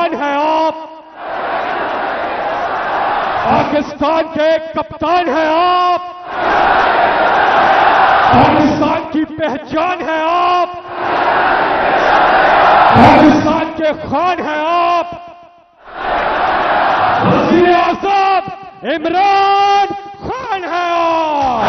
कप्तान हैं आप, पाकिस्तान के कप्तान हैं आप, पाकिस्तान की पहचान है आप, पाकिस्तान के खान हैं आप, वज़ीर आज़म इमरान खान हैं आप।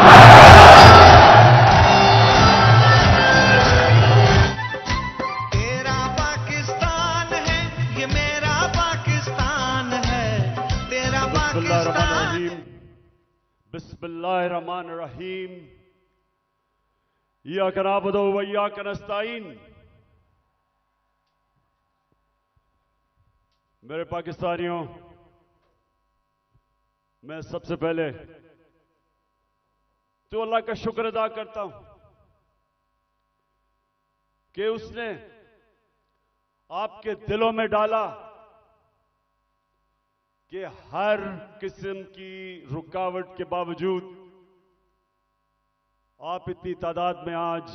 तेरा पाकिस्तान है, ये मेरा पाकिस्तान है, तेरा पाकिस्तान। बिस्मिल्लाहिर्रहमानिर्रहीम। इय्याक नअबुदु व इय्याक नस्तईन। मेरे पाकिस्तानियों, मैं सबसे पहले तो अल्लाह का शुक्र अदा करता हूं कि उसने आपके दिलों में डाला कि हर किस्म की रुकावट के बावजूद आप इतनी तादाद में आज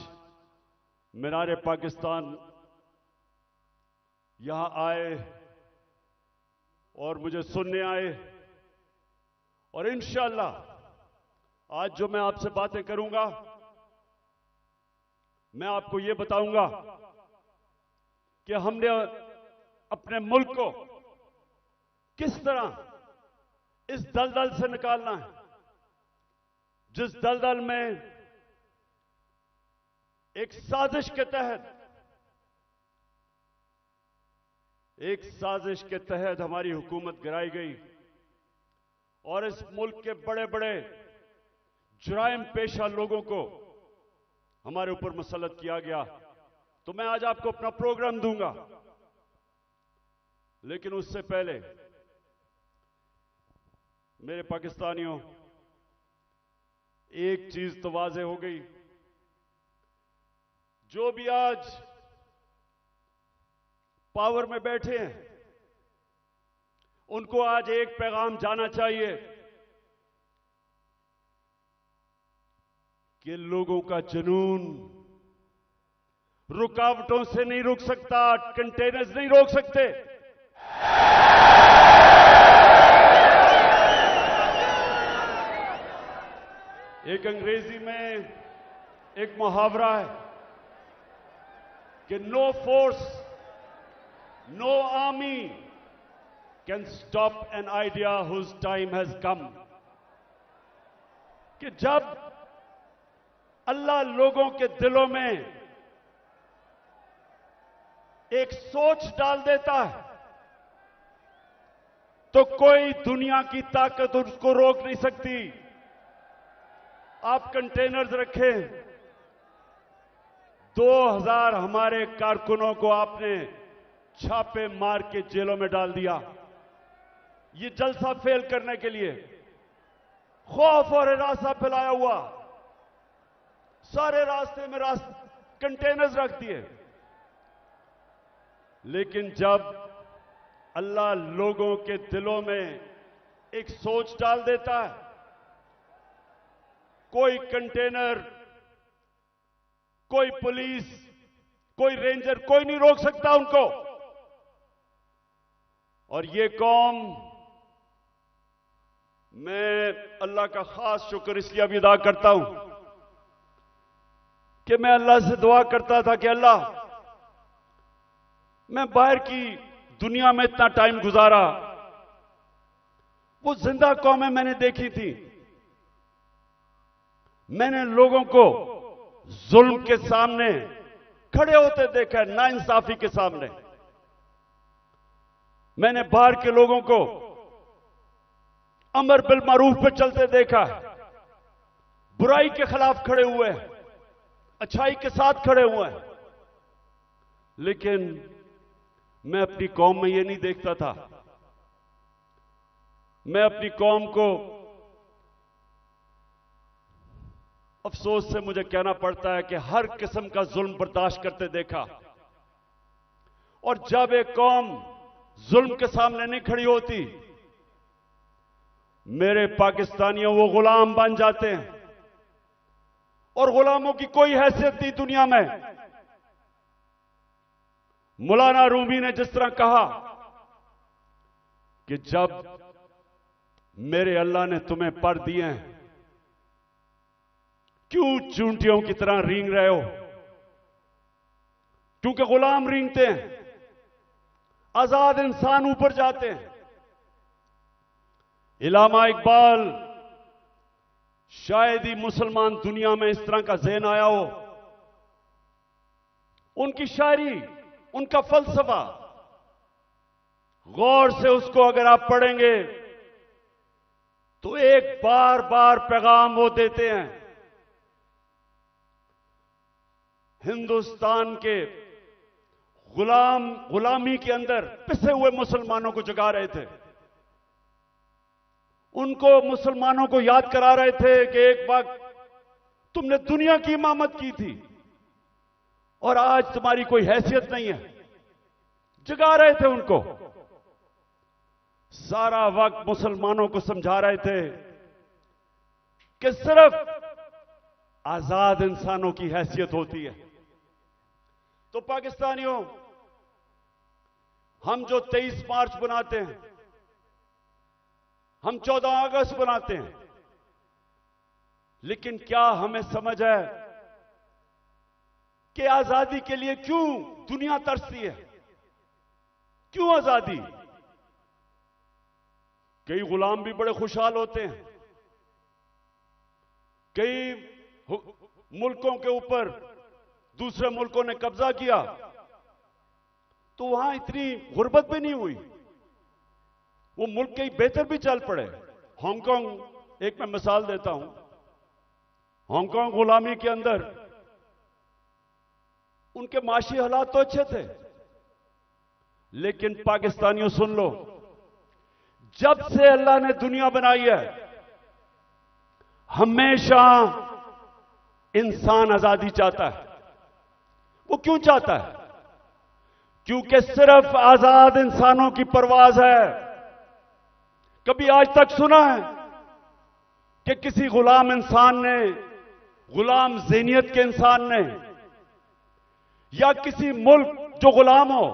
मीनार पाकिस्तान यहां आए और मुझे सुनने आए। और इंशाअल्लाह आज जो मैं आपसे बातें करूंगा, मैं आपको यह बताऊंगा कि हमने अपने मुल्क को किस तरह इस दलदल से निकालना है, जिस दलदल में एक साजिश के तहत हमारी हुकूमत गिराई गई और इस मुल्क के बड़े बड़े जुराइम पेशा लोगों को हमारे ऊपर मुसल्लत किया गया। तो मैं आज आपको अपना प्रोग्राम दूंगा, लेकिन उससे पहले मेरे पाकिस्तानियों, एक चीज तो वाज़ेह हो गई, जो भी आज पावर में बैठे हैं उनको आज एक पैगाम जाना चाहिए कि लोगों का जुनून रुकावटों से नहीं रुक सकता, कंटेनर्स नहीं रोक सकते। एक अंग्रेजी में एक मुहावरा है कि no force, no army can stop an idea whose time has come. कि जब अल्लाह लोगों के दिलों में एक सोच डाल देता है तो कोई दुनिया की ताकत उसको रोक नहीं सकती। आप कंटेनर्स रखें, 2000 हमारे कारकुनों को आपने छापे मार के जेलों में डाल दिया, ये जलसा फेल करने के लिए। खौफ और हिरासा फैलाया हुआ, सारे रास्ते में कंटेनर्स रख दिए। लेकिन जब अल्लाह लोगों के दिलों में एक सोच डाल देता है, कोई कंटेनर, कोई पुलिस, कोई रेंजर, कोई नहीं रोक सकता उनको। और ये कौम, मैं अल्लाह का खास शुक्र इसलिए भी अदा करता हूं कि मैं अल्लाह से दुआ करता था कि अल्लाह, मैं बाहर की दुनिया में इतना टाइम गुजारा, वो जिंदा कौमें मैंने देखी थी, मैंने लोगों को जुल्म के सामने खड़े होते देखा है, नाइंसाफी के सामने। मैंने बाहर के लोगों को अमर बिल मारूफ पे चलते देखा है, बुराई के खिलाफ खड़े हुए हैं, अच्छाई के साथ खड़े हुए हैं। लेकिन मैं अपनी कौम में ये नहीं देखता था। मैं अपनी कौम को, अफसोस से मुझे कहना पड़ता है कि हर किस्म का जुल्म बर्दाश्त करते देखा। और जब एक कौम जुल्म के सामने नहीं खड़ी होती, मेरे पाकिस्तानियों, वो गुलाम बन जाते हैं। और गुलामों की कोई हैसियत नहीं दुनिया में। मौलाना रूमी ने जिस तरह कहा कि जब मेरे अल्लाह ने तुम्हें पर दिए हैं, क्यों चूंटियों की तरह रेंग रहे हो? क्योंकि गुलाम रेंगते हैं, आजाद इंसान ऊपर जाते हैं। इल्लामा इकबाल, शायद ही मुसलमान दुनिया में इस तरह का ज़हन आया हो। उनकी शायरी, उनका फलसफा, गौर से उसको अगर आप पढ़ेंगे तो एक बार बार पैगाम वो देते हैं। हिंदुस्तान के गुलामी के अंदर पिसे हुए मुसलमानों को जगा रहे थे। उनको, मुसलमानों को याद करा रहे थे कि एक वक्त तुमने दुनिया की इमामत की थी और आज तुम्हारी कोई हैसियत नहीं है। जगा रहे थे उनको। सारा वक्त मुसलमानों को समझा रहे थे कि सिर्फ आजाद इंसानों की हैसियत होती है। तो पाकिस्तानियों, हम जो 23 मार्च बनाते हैं, हम 14 अगस्त बनाते हैं, लेकिन क्या हमें समझ है कि आजादी के लिए क्यों दुनिया तरसती है? क्यों आजादी? कई गुलाम भी बड़े खुशहाल होते हैं। कई मुल्कों के ऊपर दूसरे मुल्कों ने कब्जा किया तो वहां इतनी गुर्बत भी नहीं हुई, वो मुल्क के बेहतर भी चल पड़े। हांगकांग, एक मैं मिसाल देता हूं, हांगकांग गुलामी के अंदर उनके माशी हालात तो अच्छे थे, लेकिन पाकिस्तानियों सुन लो, जब से अल्लाह ने दुनिया बनाई है, हमेशा इंसान आजादी चाहता है। वो क्यों चाहता है? क्योंकि सिर्फ आजाद इंसानों की परवाज है। कभी आज तक सुना है कि किसी गुलाम इंसान ने, गुलाम ज़हनियत के इंसान ने, या किसी मुल्क जो गुलाम हो,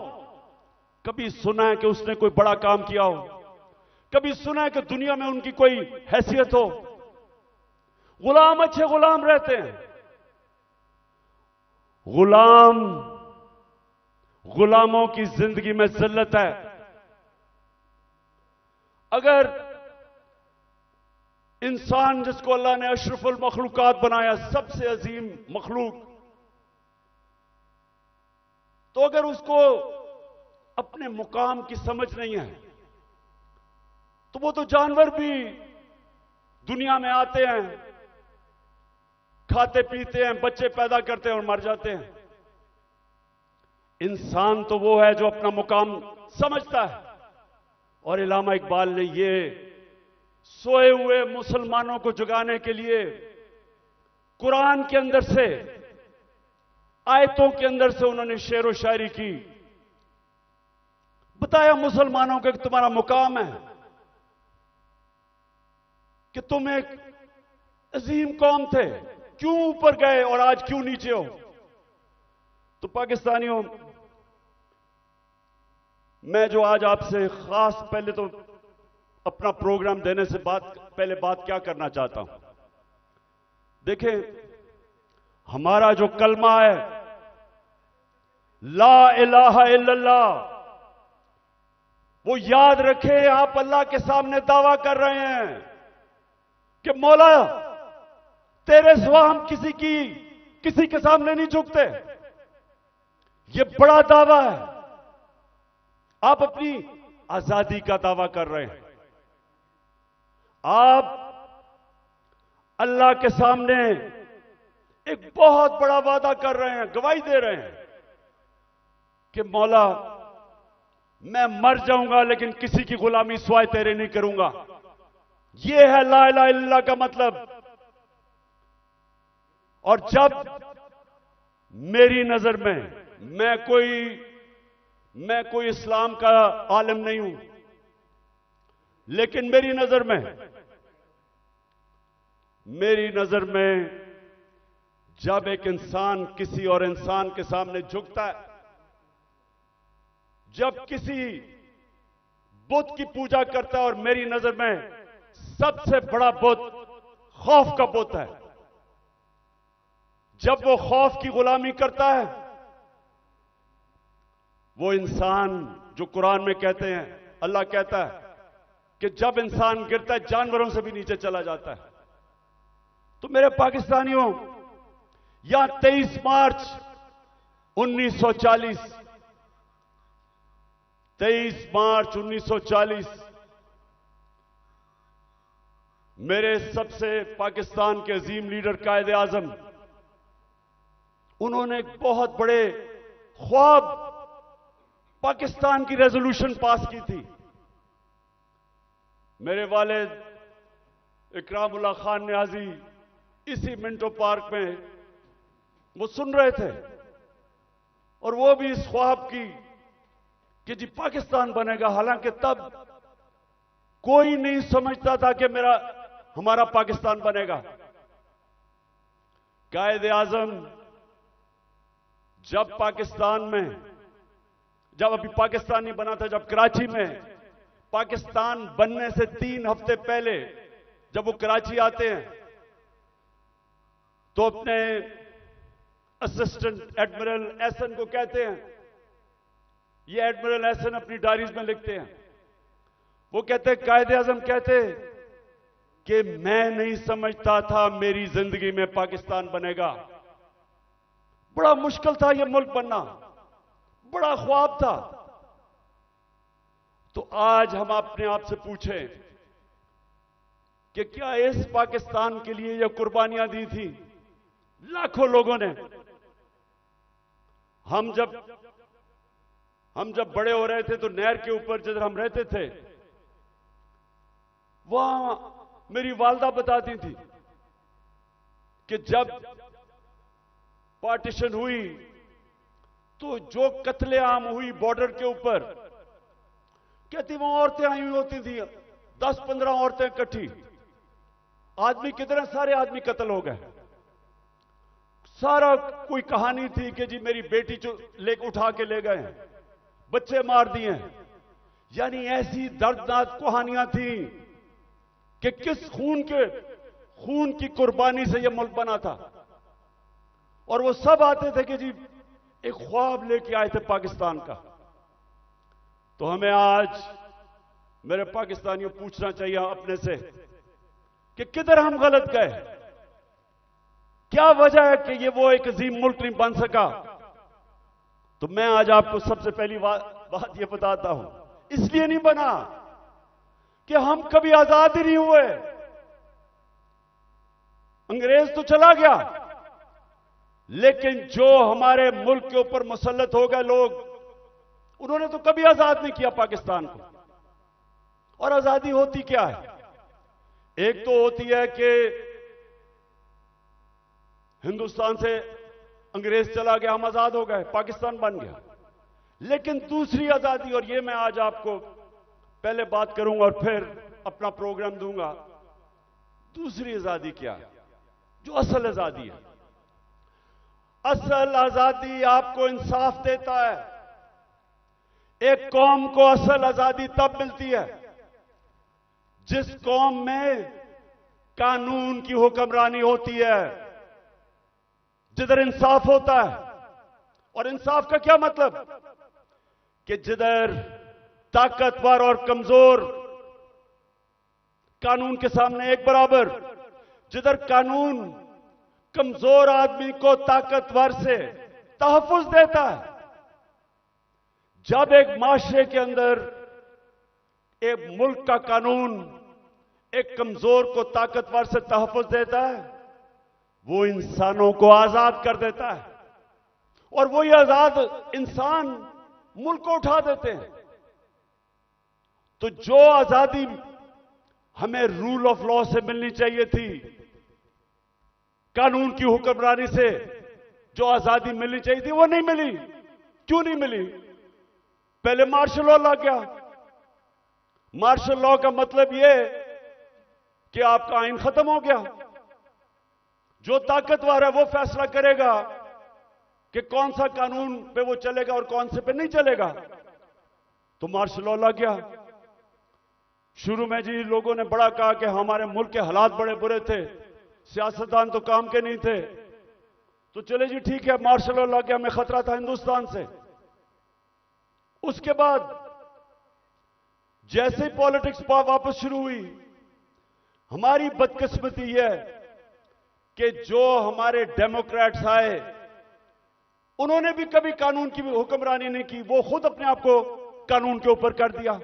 कभी सुना है कि उसने कोई बड़ा काम किया हो? कभी सुना है कि दुनिया में उनकी कोई हैसियत हो? गुलाम अच्छे गुलाम रहते हैं। गुलामों की जिंदगी में जिल्लत है। अगर इंसान जिसको अल्लाह ने अशरफुल मखलूकात बनाया, सबसे अजीम मखलूक, तो अगर उसको अपने मुकाम की समझ नहीं है तो वो तो जानवर भी दुनिया में आते हैं, खाते पीते हैं, बच्चे पैदा करते हैं और मर जाते हैं। इंसान तो वो है जो अपना मुकाम समझता है। और इल्लामा इकबाल ने ये सोए हुए मुसलमानों को जगाने के लिए कुरान के अंदर से, आयतों के अंदर से उन्होंने शेर व शायरी की। बताया मुसलमानों को कि तुम्हारा मुकाम है कि तुम एक अजीम कौम थे, क्यों ऊपर गए और आज क्यों नीचे हो? तो पाकिस्तानियों, मैं जो आज आपसे खास, पहले तो अपना प्रोग्राम देने से पहले बात क्या करना चाहता हूं। देखें, हमारा जो कलमा है, ला इलाहा इल्लल्लाह, वो याद रखें। आप अल्लाह के सामने दावा कर रहे हैं कि मौला, तेरे सिवा हम किसी के सामने नहीं झुकते। ये बड़ा दावा है। आप अपनी आजादी का दावा कर रहे हैं। आप अल्लाह के सामने एक बहुत बड़ा वादा कर रहे हैं, गवाही दे रहे हैं कि मौला, मैं मर जाऊंगा लेकिन किसी की गुलामी सिवाय तेरे नहीं करूंगा। यह है ला इलाहा इल्लल्लाह का मतलब। और जब मेरी नजर में, मैं कोई इस्लाम का आलिम नहीं हूं, लेकिन मेरी नजर में जब एक इंसान किसी और इंसान के सामने झुकता है, जब किसी बुत की पूजा करता है और मेरी नजर में सबसे बड़ा बुत खौफ का बुत है। जब वो खौफ की गुलामी करता है, वो इंसान जो कुरान में कहते हैं, अल्लाह कहता है कि जब इंसान गिरता है जानवरों से भी नीचे चला जाता है। तो मेरे पाकिस्तानियों, यहां 23 मार्च 1940, 23 मार्च 1940 मेरे सबसे पाकिस्तान के अजीम लीडर कायद आजम, उन्होंने एक बहुत बड़े ख्वाब पाकिस्तान की रेजोल्यूशन पास की थी। मेरे वालिद इकरामुल्लाह खान न्याजी इसी मिंटो पार्क में वो सुन रहे थे और वो भी इस ख्वाब की कि जी पाकिस्तान बनेगा। हालांकि तब कोई नहीं समझता था कि हमारा पाकिस्तान बनेगा। कायद आजम जब पाकिस्तान में, जब अभी पाकिस्तान नहीं बना था, जब कराची में पाकिस्तान बनने से 3 हफ्ते पहले जब वो कराची आते हैं तो अपने असिस्टेंट एडमिरल एहसन को कहते हैं, ये एडमिरल एहसन अपनी डायरीज में लिखते हैं, वो कहते कायद आजम कहते कि मैं नहीं समझता था मेरी जिंदगी में पाकिस्तान बनेगा। बड़ा मुश्किल था यह मुल्क बनना, बड़ा ख्वाब था। तो आज हम अपने आप से पूछें कि क्या इस पाकिस्तान के लिए यह कुर्बानियां दी थी लाखों लोगों ने? हम जब बड़े हो रहे थे तो नहर के ऊपर जिधर हम रहते थे, वहां मेरी वालदा बताती थी कि जब पार्टीशन हुई तो जो कत्लेआम हुई बॉर्डर के ऊपर, कहती वहां औरतें आई हुई होती थी, 10-15 औरतें इकट्ठी, आदमी कितने सारे आदमी कत्ल हो गए। सारा कोई कहानी थी कि जी मेरी बेटी जो उठा के ले गए, बच्चे मार दिए। यानी ऐसी दर्दनाक कहानियां थी कि किस खून की कुर्बानी से यह मुल्क बना था। और वो सब आते थे कि जी एक ख्वाब लेके आए थे पाकिस्तान का। तो हमें आज मेरे पाकिस्तानियों पूछना चाहिए अपने से कि किधर हम गलत गए, क्या वजह है कि ये वो एक अजीम मुल्क नहीं बन सका। तो मैं आज आपको सबसे पहली बात ये बताता हूं, इसलिए नहीं बना कि हम कभी आजाद ही नहीं हुए। अंग्रेज तो चला गया, लेकिन जो हमारे मुल्क के ऊपर मुसल्लत हो गए लोग, उन्होंने तो कभी आजाद नहीं किया पाकिस्तान को। और आजादी होती क्या है? एक तो होती है कि हिंदुस्तान से अंग्रेज चला गया, हम आजाद हो गए, पाकिस्तान बन गया। लेकिन दूसरी आजादी, और ये मैं आज आपको पहले बात करूंगा और फिर अपना प्रोग्राम दूंगा, दूसरी आजादी क्या है, जो असल आजादी है। असल आजादी आपको इंसाफ देता है। एक कौम को असल आजादी तब मिलती है जिस कौम में कानून की हुक्मरानी होती है, जिधर इंसाफ होता है। और इंसाफ का क्या मतलब? कि जिधर ताकतवर और कमजोर कानून के सामने एक बराबर, जिधर कानून कमजोर आदमी को ताकतवर से तहफ्फुज देता है। जब एक माशरे के अंदर एक मुल्क का कानून एक कमजोर को ताकतवर से तहफ्फुज देता है, वो इंसानों को आजाद कर देता है। और वो ये आजाद इंसान मुल्क को उठा देते हैं। तो जो आजादी हमें रूल ऑफ लॉ से मिलनी चाहिए थी, कानून की हुक्मरानी से जो आजादी मिलनी चाहिए थी, वो नहीं मिली। क्यों नहीं मिली? पहले मार्शल लॉ लग गया। मार्शल लॉ का मतलब यह कि आपका आइन खत्म हो गया। जो ताकतवर है वो फैसला करेगा कि कौन सा कानून पे वो चलेगा और कौन से पे नहीं चलेगा। तो मार्शल लॉ लग गया। शुरू में जी लोगों ने बड़ा कहा कि हमारे मुल्क के हालात बड़े बुरे थे, सियासतदान तो काम के नहीं थे। तो चले जी ठीक है, मार्शल लॉ लग गया, हमें खतरा था हिंदुस्तान से। उसके बाद जैसे ही पॉलिटिक्स वापस शुरू हुई, हमारी बदकिस्मती यह कि जो हमारे डेमोक्रेट्स आए, उन्होंने भी कभी कानून की हुक्मरानी नहीं की, वो खुद अपने आप को कानून के ऊपर कर दिया।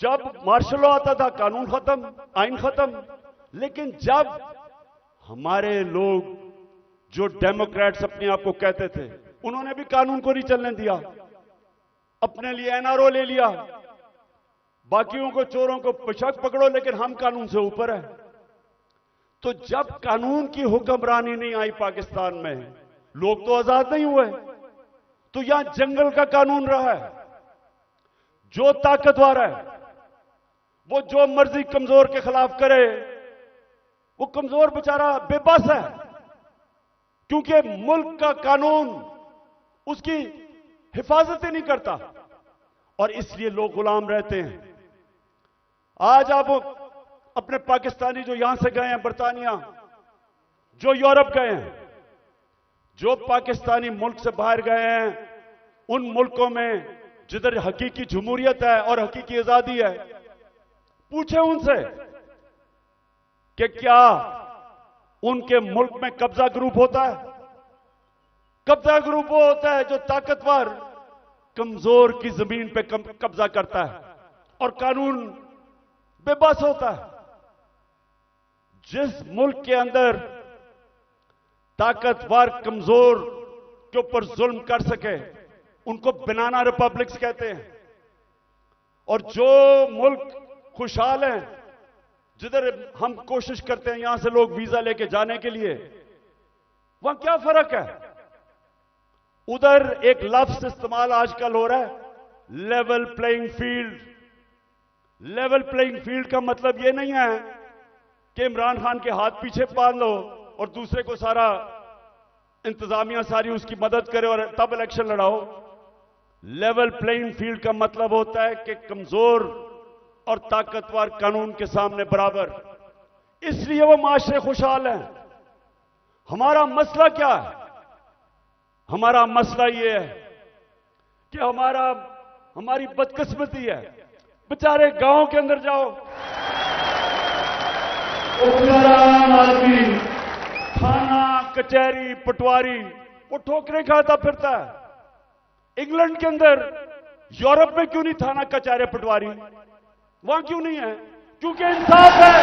जब मार्शल लॉ आता था, कानून खत्म, आइन खत्म। लेकिन जब हमारे लोग जो डेमोक्रेट्स अपने आप को कहते थे, उन्होंने भी कानून को नहीं चलने दिया, अपने लिए एनआरओ ले लिया, बाकियों को चोरों को बेशक पकड़ो लेकिन हम कानून से ऊपर है। तो जब कानून की हुक्मरानी नहीं आई पाकिस्तान में, लोग तो आजाद नहीं हुए। तो यहां जंगल का कानून रहा है, जो ताकतवर है वो जो मर्जी कमजोर के खिलाफ करे, वो कमजोर बेचारा बेबस है, क्योंकि मुल्क का कानून उसकी हिफाजत ही नहीं करता, और इसलिए लोग गुलाम रहते हैं। आज आप अपने पाकिस्तानी जो यहां से गए हैं बरतानिया, जो यूरोप गए हैं, जो पाकिस्तानी मुल्क से बाहर गए हैं, उन मुल्कों में जिधर हकीकी जमहूरियत है और हकीकी आजादी है, पूछे उनसे कि क्या उनके मुल्क में कब्जा ग्रुप होता है? कब्जा ग्रुप वो होता है जो ताकतवर कमजोर की जमीन पे कब्जा करता है और कानून बेबस होता है। जिस मुल्क के अंदर ताकतवर कमजोर के ऊपर जुल्म कर सके, उनको बनाना रिपब्लिक्स कहते हैं। और जो मुल्क खुशहाल हैं, जिधर हम कोशिश करते हैं यहां से लोग वीजा लेके जाने के लिए, वहां क्या फर्क है? उधर एक लफ्ज इस्तेमाल आजकल हो रहा है, level playing field. Level playing field का मतलब यह नहीं है कि इमरान खान के हाथ पीछे बांध लो और दूसरे को सारा इंतजामिया सारी उसकी मदद करे और तब इलेक्शन लड़ाओ। लेवल प्लेइंग फील्ड का मतलब होता है कि कमजोर और ताकतवर कानून के सामने बराबर। इसलिए वो माशरे खुशहाल हैं। हमारा मसला क्या है? हमारा मसला यह है कि हमारी बदकिस्मती है। बेचारे गांव के अंदर जाओ, आदमी थाना कचहरी पटवारी वो ठोकरें खाता फिरता है। इंग्लैंड के अंदर, यूरोप में क्यों नहीं थाना कचहरी पटवारी? वहां क्यों नहीं है? क्योंकि इंसाफ है।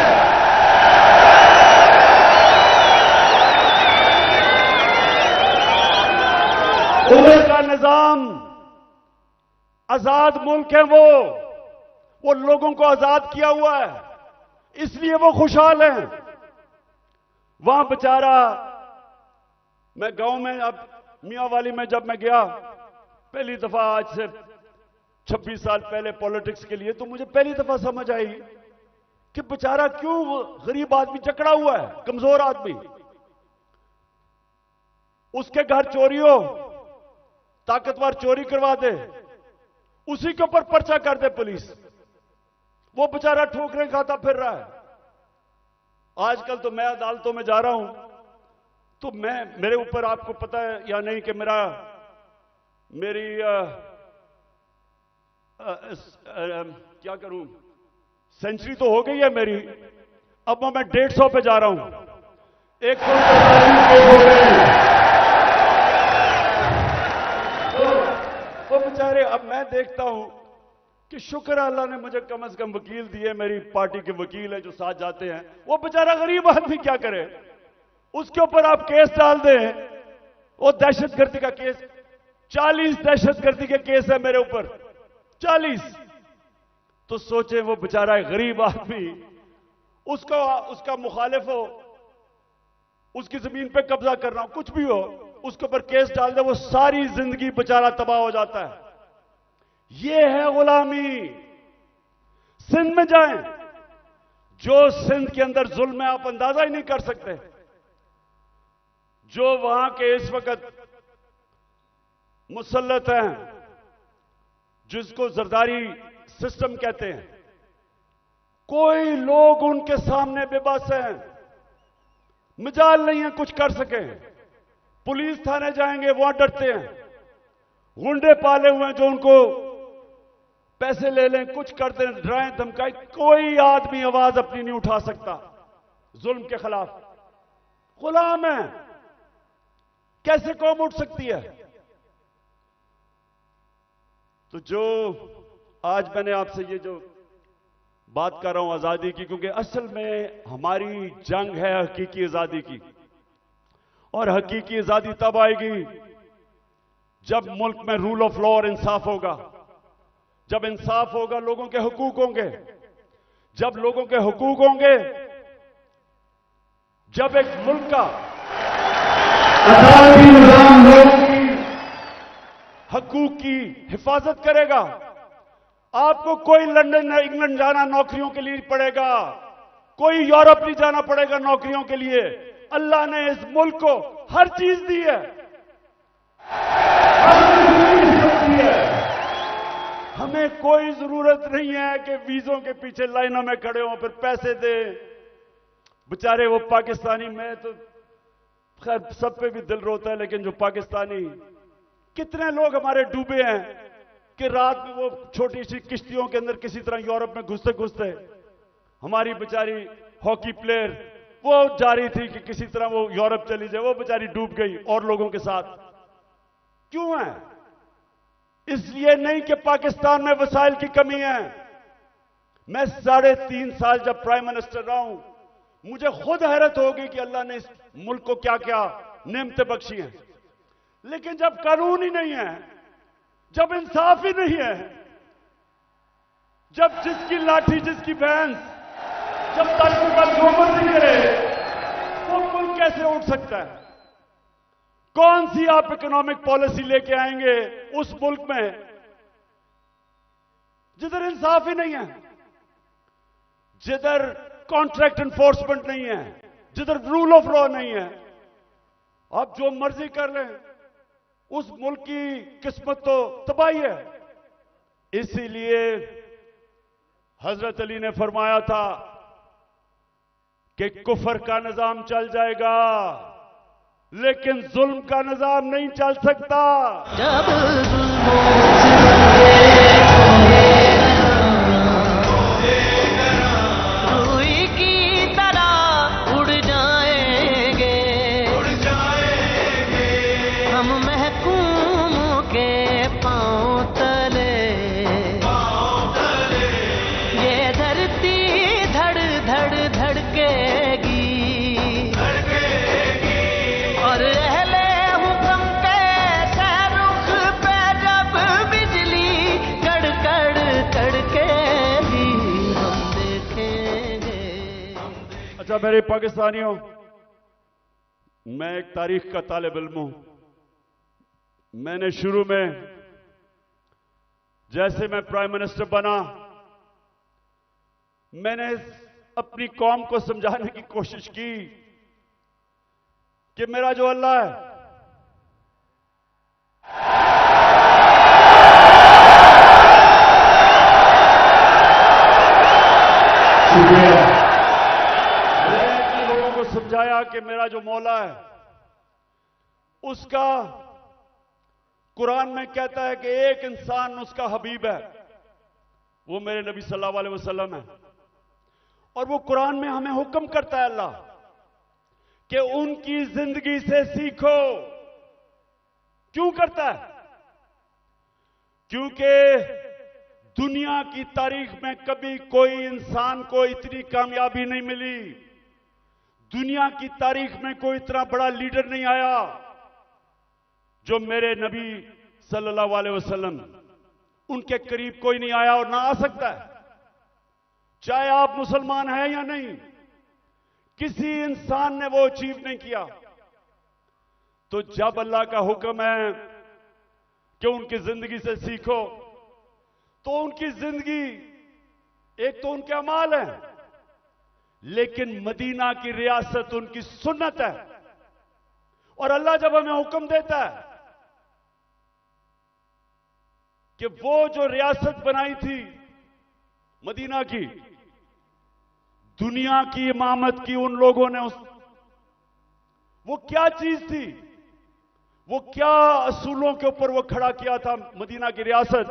उधर का निजाम आजाद मुल्क है, वो लोगों को आजाद किया हुआ है, इसलिए वो खुशहाल हैं। वहां बेचारा, मैं गांव में, अब मियांवाली में जब मैं गया पहली दफा आज से 26 साल पहले पॉलिटिक्स के लिए, तो मुझे पहली दफा समझ आई कि बेचारा क्यों गरीब आदमी जकड़ा हुआ है, कमजोर आदमी। उसके घर चोरी हो, ताकतवर चोरी करवा दे, उसी के ऊपर पर्चा कर दे पुलिस, वो बेचारा ठोकरें खाता फिर रहा है। आजकल तो मैं अदालतों में जा रहा हूं, तो मेरे ऊपर, आपको पता है या नहीं कि मेरी क्या करूं, सेंचुरी तो हो गई है मेरी, अब मैं 150 पे जा रहा हूं। 100 हो गए तो बेचारे, अब मैं देखता हूं कि शुक्र अल्लाह ने मुझे कम से कम वकील दिए, मेरी पार्टी के वकील हैं जो साथ जाते हैं। वो बेचारा गरीब आदमी क्या करे? उसके ऊपर आप केस डाल दें, वो दहशतगर्दी का केस, 40 दहशतगर्दी के केस है मेरे ऊपर, 40। तो सोचे वो बेचारा गरीब आदमी, उसका मुखालिफ हो, उसकी जमीन पे कब्जा करना हो, कुछ भी हो, उसके ऊपर केस डाल दे, वो सारी जिंदगी बेचारा तबाह हो जाता है। ये है गुलामी। सिंध में जाएं, जो सिंध के अंदर जुल्म है आप अंदाजा ही नहीं कर सकते। जो वहां के इस वक्त मुसल्लत हैं, जिसको जरदारी सिस्टम कहते हैं। कोई लोग उनके सामने बेबस हैं, मिजाल नहीं है कुछ कर सके। पुलिस थाने जाएंगे वहां डरते हैं, गुंडे पाले हुए हैं जो उनको पैसे ले लें, कुछ कर दें, डराएं धमकाएं। कोई आदमी आवाज अपनी नहीं उठा सकता जुल्म के खिलाफ। गुलाम है, कैसे कौम उठ सकती है? तो जो आज मैंने आपसे ये जो बात कर रहा हूं आजादी की, क्योंकि असल में हमारी जंग है हकीकी आजादी की। और हकीकी आजादी तब आएगी जब मुल्क में रूल ऑफ लॉ और इंसाफ होगा। जब इंसाफ होगा, लोगों के हुकूक होंगे। जब लोगों के हुकूक होंगे, जब एक मुल्क का अदालती निजाम लोगों की हकूक की हिफाजत करेगा, आपको कोई लंदन या इंग्लैंड जाना नौकरियों के लिए नहीं पड़ेगा, कोई यूरोप नहीं जाना पड़ेगा नौकरियों के लिए। अल्लाह ने इस मुल्क को हर चीज दी है, हमें कोई जरूरत नहीं है कि वीजों के पीछे लाइनों में खड़े हों, फिर पैसे दें। बेचारे वो पाकिस्तानी, मैं तो खैर सब पे भी दिल रोता है, लेकिन जो पाकिस्तानी, कितने लोग हमारे डूबे हैं कि रात में वो छोटी सी किश्तियों के अंदर किसी तरह यूरोप में घुसते घुसते, हमारी बेचारी हॉकी प्लेयर वो जा रही थी कि किसी तरह वो यूरोप चली जाए, वो बेचारी डूब गई और लोगों के साथ। क्यों है? इसलिए नहीं कि पाकिस्तान में वसाइल की कमी है। मैं 3.5 साल जब प्राइम मिनिस्टर रहा हूं, मुझे खुद हैरत होगी कि अल्लाह ने इस मुल्क को क्या क्या नेमतें बख्शी हैं। लेकिन जब कानून ही नहीं है, जब इंसाफ ही नहीं है, जब जिसकी लाठी जिसकी भैंस, जब तक का गोबर नहीं करे, वो मुल्क कैसे उठ सकता है? कौन सी आप इकोनॉमिक पॉलिसी लेके आएंगे उस मुल्क में जिधर इंसाफ ही नहीं है, जिधर कॉन्ट्रैक्ट एनफोर्समेंट नहीं है, जिधर रूल ऑफ लॉ नहीं है? आप जो मर्जी कर लें, उस मुल्क की किस्मत तो तबाही है। इसीलिए हजरत अली ने फरमाया था कि कुफर का निजाम चल जाएगा, लेकिन जुल्म का निजाम नहीं चल सकता। जब रुई की तरह उड़ जाएंगे हम महकूमों के पांव तले, ये धरती धड़ धड़ धड़केगी और अहले हुक्म के सहरुख पे जब बिजली कड़कड़ कड़केगी हम देखेंगे। अच्छा मेरे पाकिस्तानियों, मैं एक तारीख का तालिब इल्म हूं। मैंने शुरू में जैसे मैं प्राइम मिनिस्टर बना, मैंने अपनी कौम को समझाने की कोशिश की कि मेरा जो अल्लाह है, मैंने लोगों को समझाया कि मेरा जो मौला है, उसका कुरान में कहता है कि एक इंसान उसका हबीब है, वो मेरे नबी सल्लल्लाहु अलैहि वसल्लम है। और वो कुरान में हमें हुक्म करता है अल्लाह कि उनकी जिंदगी से सीखो। क्यों करता है? क्योंकि दुनिया की तारीख में कभी कोई इंसान को इतनी कामयाबी नहीं मिली, दुनिया की तारीख में कोई इतना बड़ा लीडर नहीं आया जो मेरे नबी सल्लल्लाहु अलैहि वसल्लम, उनके करीब कोई नहीं आया और ना आ सकता है, चाहे आप मुसलमान हैं या नहीं। किसी इंसान ने वो अचीव नहीं किया। तो जब अल्लाह का हुक्म है कि उनकी जिंदगी से सीखो, तो उनकी जिंदगी एक तो उनके अमाल है, लेकिन मदीना की रियासत उनकी सुन्नत है। और अल्लाह जब हमें हुक्म देता है कि वो जो रियासत बनाई थी मदीना की दुनिया की इमामत की उन लोगों ने वो क्या चीज थी, वो क्या असूलों के ऊपर वो खड़ा किया था मदीना की रियासत,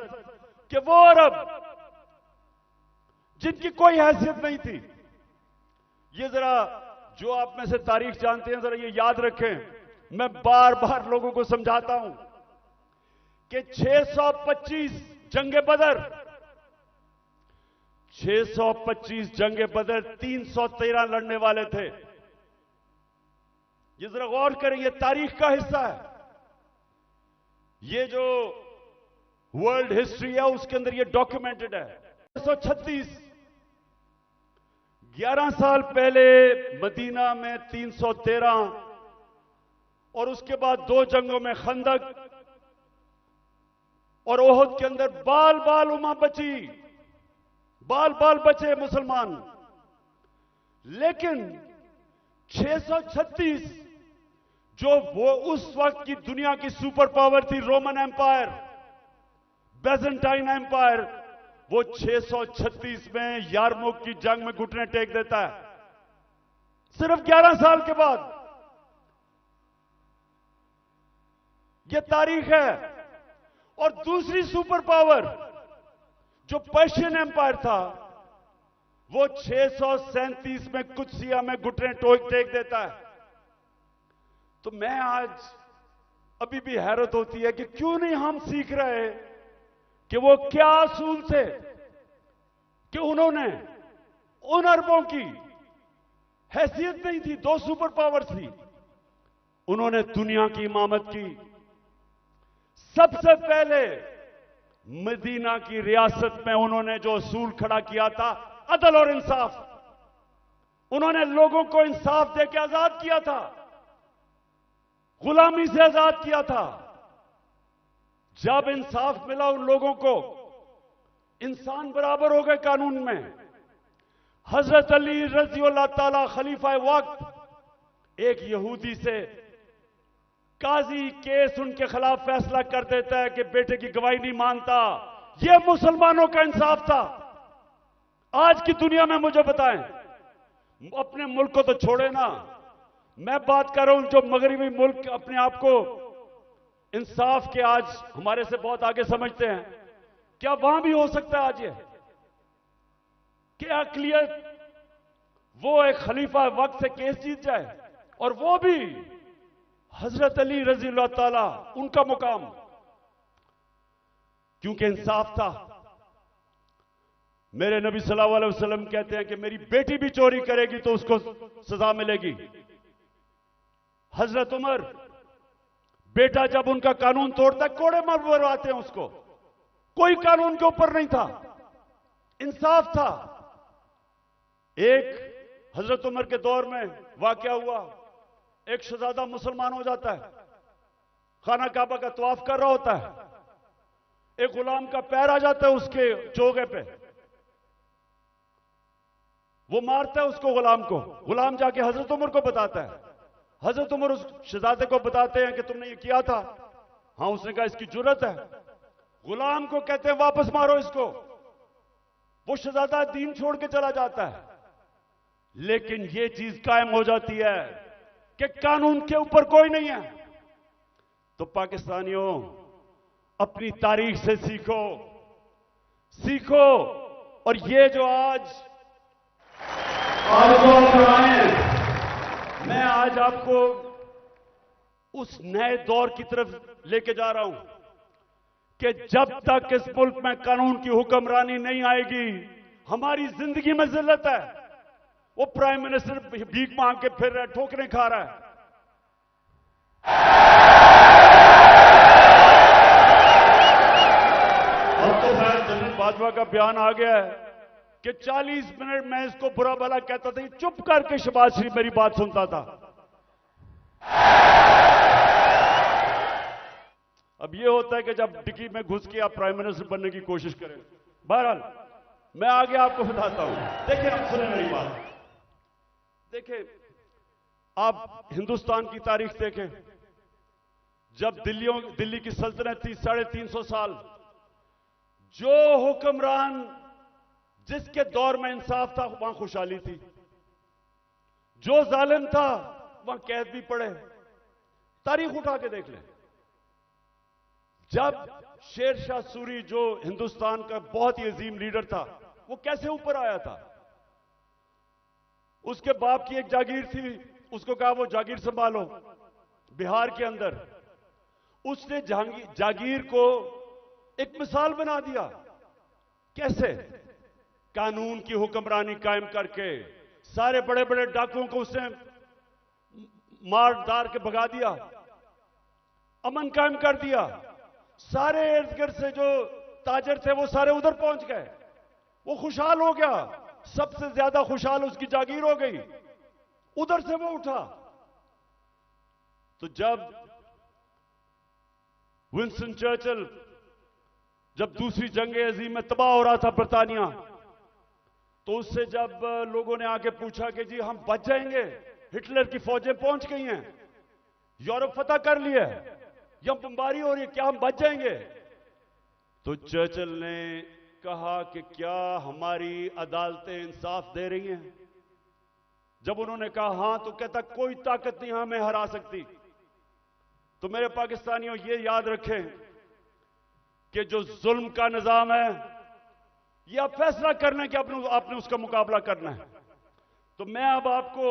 कि वो अरब जिनकी कोई हैसियत नहीं थी। ये जरा जो आप में से तारीख जानते हैं जरा ये याद रखें, मैं बार बार लोगों को समझाता हूं कि 625 जंगे बदर, 625 जंगे बदर 313 लड़ने वाले थे। ये जरा गौर करें, ये तारीख का हिस्सा है। ये जो वर्ल्ड हिस्ट्री है उसके अंदर ये डॉक्यूमेंटेड है। 636 11 साल पहले मदीना में 313 और उसके बाद 2 जंगों में खंदक और ओहद के अंदर बाल बाल उमा बची, बाल बाल बचे मुसलमान। लेकिन 636 जो वो उस वक्त की दुनिया की सुपर पावर थी, रोमन एम्पायर, बेजेंटाइन एम्पायर, वो 636 में यारमुक की जंग में घुटने टेक देता है, सिर्फ 11 साल के बाद। ये तारीख है। और दूसरी सुपर पावर जो पर्शियन एम्पायर था, वो 637 में कुदसिया में घुटने टेक देता है। तो मैं आज अभी भी हैरत होती है कि क्यों नहीं हम सीख रहे कि वो क्या असूल थे कि उन्होंने उन अरबों की हैसियत नहीं थी, 2 सुपर पावर थी, उन्होंने दुनिया की इमामत की। सबसे पहले मदीना की रियासत में उन्होंने जो असूल खड़ा किया था, अदल और इंसाफ, उन्होंने लोगों को इंसाफ देकर आजाद किया था, गुलामी से आजाद किया था। जब इंसाफ मिला उन लोगों को, इंसान बराबर हो गए कानून में। हजरत अली रजी अल्लाह ताला खलीफा वक्त एक यहूदी से काजी केस उनके खिलाफ फैसला कर देता है कि बेटे की गवाही नहीं मानता। यह मुसलमानों का इंसाफ था। आज की दुनिया में मुझे बताएं, अपने मुल्क को तो छोड़े ना, मैं बात कर रहा हूं जो मगरिबी मुल्क अपने आप को इंसाफ के आज हमारे से बहुत आगे समझते हैं, क्या वहां भी हो सकता है आज ये कि अकलियत वो एक खलीफा वक्त से केस जीत जाए, और वो भी हजरत अली रजी अल्लाह ताला, उनका मुकाम, क्योंकि इंसाफ था। मेरे नबी सल्लल्लाहु अलैहि वसल्लम कहते हैं कि मेरी बेटी भी चोरी करेगी तो उसको सजा मिलेगी। हजरत उमर, बेटा जब उनका कानून तोड़ता है कोड़े मरवाते हैं उसको, कोई कानून के ऊपर नहीं था, इंसाफ था। एक हजरत उमर के दौर में वाकया हुआ, एक शहजादा मुसलमान हो जाता है, खाना काबा का तवाफ कर रहा होता है, एक गुलाम का पैर आ जाता है उसके चोगे पे, वो मारता है उसको, गुलाम को। गुलाम जाके हजरत उमर को बताता है, हजरत उमर उस शहजादे को बताते हैं कि तुमने ये किया था। हाँ, उसने कहा इसकी जुर्रत है। गुलाम को कहते हैं वापस मारो इसको। वो शहजादा दीन छोड़ के चला जाता है, लेकिन ये चीज कायम हो जाती है कि कानून के ऊपर कोई नहीं है। तो पाकिस्तानियों, अपनी तारीख से सीखो, सीखो। और ये जो आज मैं आज आपको उस नए दौर की तरफ लेके जा रहा हूं कि जब तक इस मुल्क में कानून की हुक्मरानी नहीं आएगी, हमारी जिंदगी में जिल्लत है। वो प्राइम मिनिस्टर भीख मांग के फिर रहा है, ठोकरें खा रहा है। अब तो खैर जनरल बाजवा का बयान आ गया है कि 40 मिनट में इसको बुरा भला कहता था, चुप करके शहबाज शरीफ मेरी बात सुनता था। अब यह होता है कि जब डिक्की में घुस के आप प्राइम मिनिस्टर बनने की कोशिश करें। बहरहाल मैं आगे आपको बताता हूं। देखिए, आप सुने मेरी बात। देखिए, आप हिंदुस्तान की तारीख देखें। जब दिल्ली की सल्तनत थी 350 साल, जो हुक्मरान जिसके दौर में इंसाफ था वहां खुशहाली थी, जो जालिम था वहां कैद भी पड़े। तारीख उठा के देख लें। जब शेर शाह सूरी जो हिंदुस्तान का बहुत ही अजीम लीडर था, वो कैसे ऊपर आया था? उसके बाप की एक जागीर थी, उसको कहा वो जागीर संभालो। बिहार के अंदर उसने जागीर को एक मिसाल बना दिया। कैसे? कानून की हुक्मरानी कायम करके सारे बड़े बड़े डाकुओं को उसने मार दार के भगा दिया, अमन कायम कर दिया। सारे इर्द गिर्द से जो ताजर थे वो सारे उधर पहुंच गए, वो खुशहाल हो गया। सबसे ज्यादा खुशहाल उसकी जागीर हो गई, उधर से वो उठा। तो जब विंस्टन चर्चिल, जब दूसरी जंग अजीम में तबाह हो रहा था बरतानिया, तो उससे जब लोगों ने आके पूछा कि जी हम बच जाएंगे, हिटलर की फौजें पहुंच गई हैं, यूरोप फतह कर लिया है, या बमबारी हो रही है, क्या हम बच जाएंगे? तो चर्चिल ने कहा कि क्या हमारी अदालतें इंसाफ दे रही हैं? जब उन्होंने कहा हां, तो कहता कोई ताकत नहीं हमें हरा सकती। तो मेरे पाकिस्तानियों, ये याद रखें कि जो जुल्म का निजाम है, यह आप फैसला करना है कि आपने उसका मुकाबला करना है। तो मैं अब आपको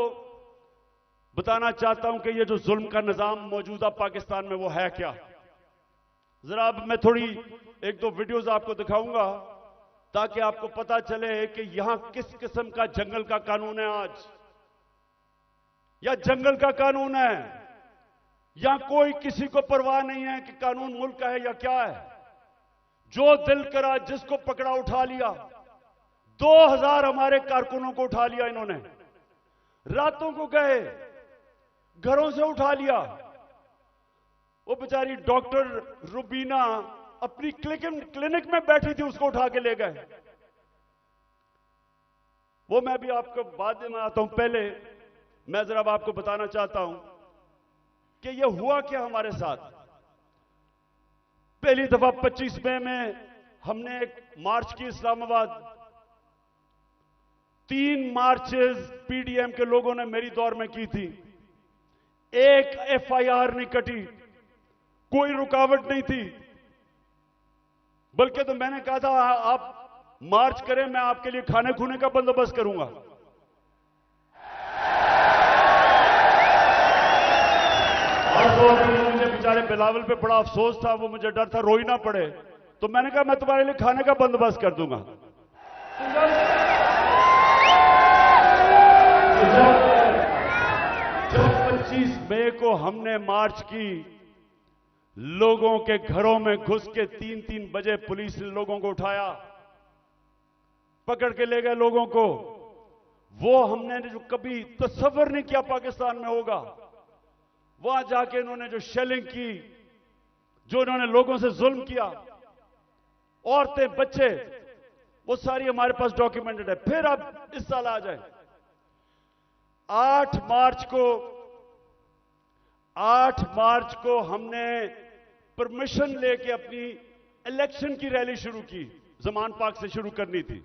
बताना चाहता हूं कि ये जो जुल्म का निजाम मौजूदा पाकिस्तान में वो है क्या। जरा अब मैं थोड़ी एक दो वीडियोस आपको दिखाऊंगा ताकि आपको पता चले कि यहां किस किस्म का जंगल का कानून है आज, या जंगल का कानून है, या कोई किसी को परवाह नहीं है कि कानून मुल्क का है या क्या है। जो दिल करा जिसको पकड़ा उठा लिया। 2000 हमारे कारकुनों को उठा लिया इन्होंने, रातों को गए, घरों से उठा लिया। वो बेचारी डॉक्टर रुबीना अपनी क्लिनिक में बैठी थी, उसको उठा के ले गए। वो मैं भी आपको बाद में आता हूं, पहले मैं जरा आपको बताना चाहता हूं कि ये हुआ क्या हमारे साथ। पहली दफा 25 मई में हमने एक मार्च की इस्लामाबाद। 3 मार्चेस पीडीएम के लोगों ने मेरी दौर में की थी। एक एफआईआर नहीं कटी, कोई रुकावट नहीं थी। बल्कि तो मैंने कहा था आप मार्च करें, मैं आपके लिए खाने खूने का बंदोबस्त करूंगा। और मुझे बेचारे बिलावल पे बड़ा अफसोस था, वो मुझे डर था रोई ना पड़े, तो मैंने कहा मैं तुम्हारे लिए खाने का बंदोबस्त कर दूंगा। जब 25 मई को हमने मार्च की, लोगों के घरों में घुस के 3-3 बजे पुलिस ने लोगों को उठाया, पकड़ के ले गए लोगों को। वो हमने जो कभी तस्वर नहीं किया पाकिस्तान में होगा। वहां जाके इन्होंने जो शेलिंग की, जो इन्होंने लोगों से जुल्म किया, औरतें बच्चे, वो सारी हमारे पास डॉक्यूमेंटेड है। फिर अब इस साल आ जाए 8 मार्च को हमने परमिशन लेके अपनी इलेक्शन की रैली शुरू की। जमान पार्क से शुरू करनी थी।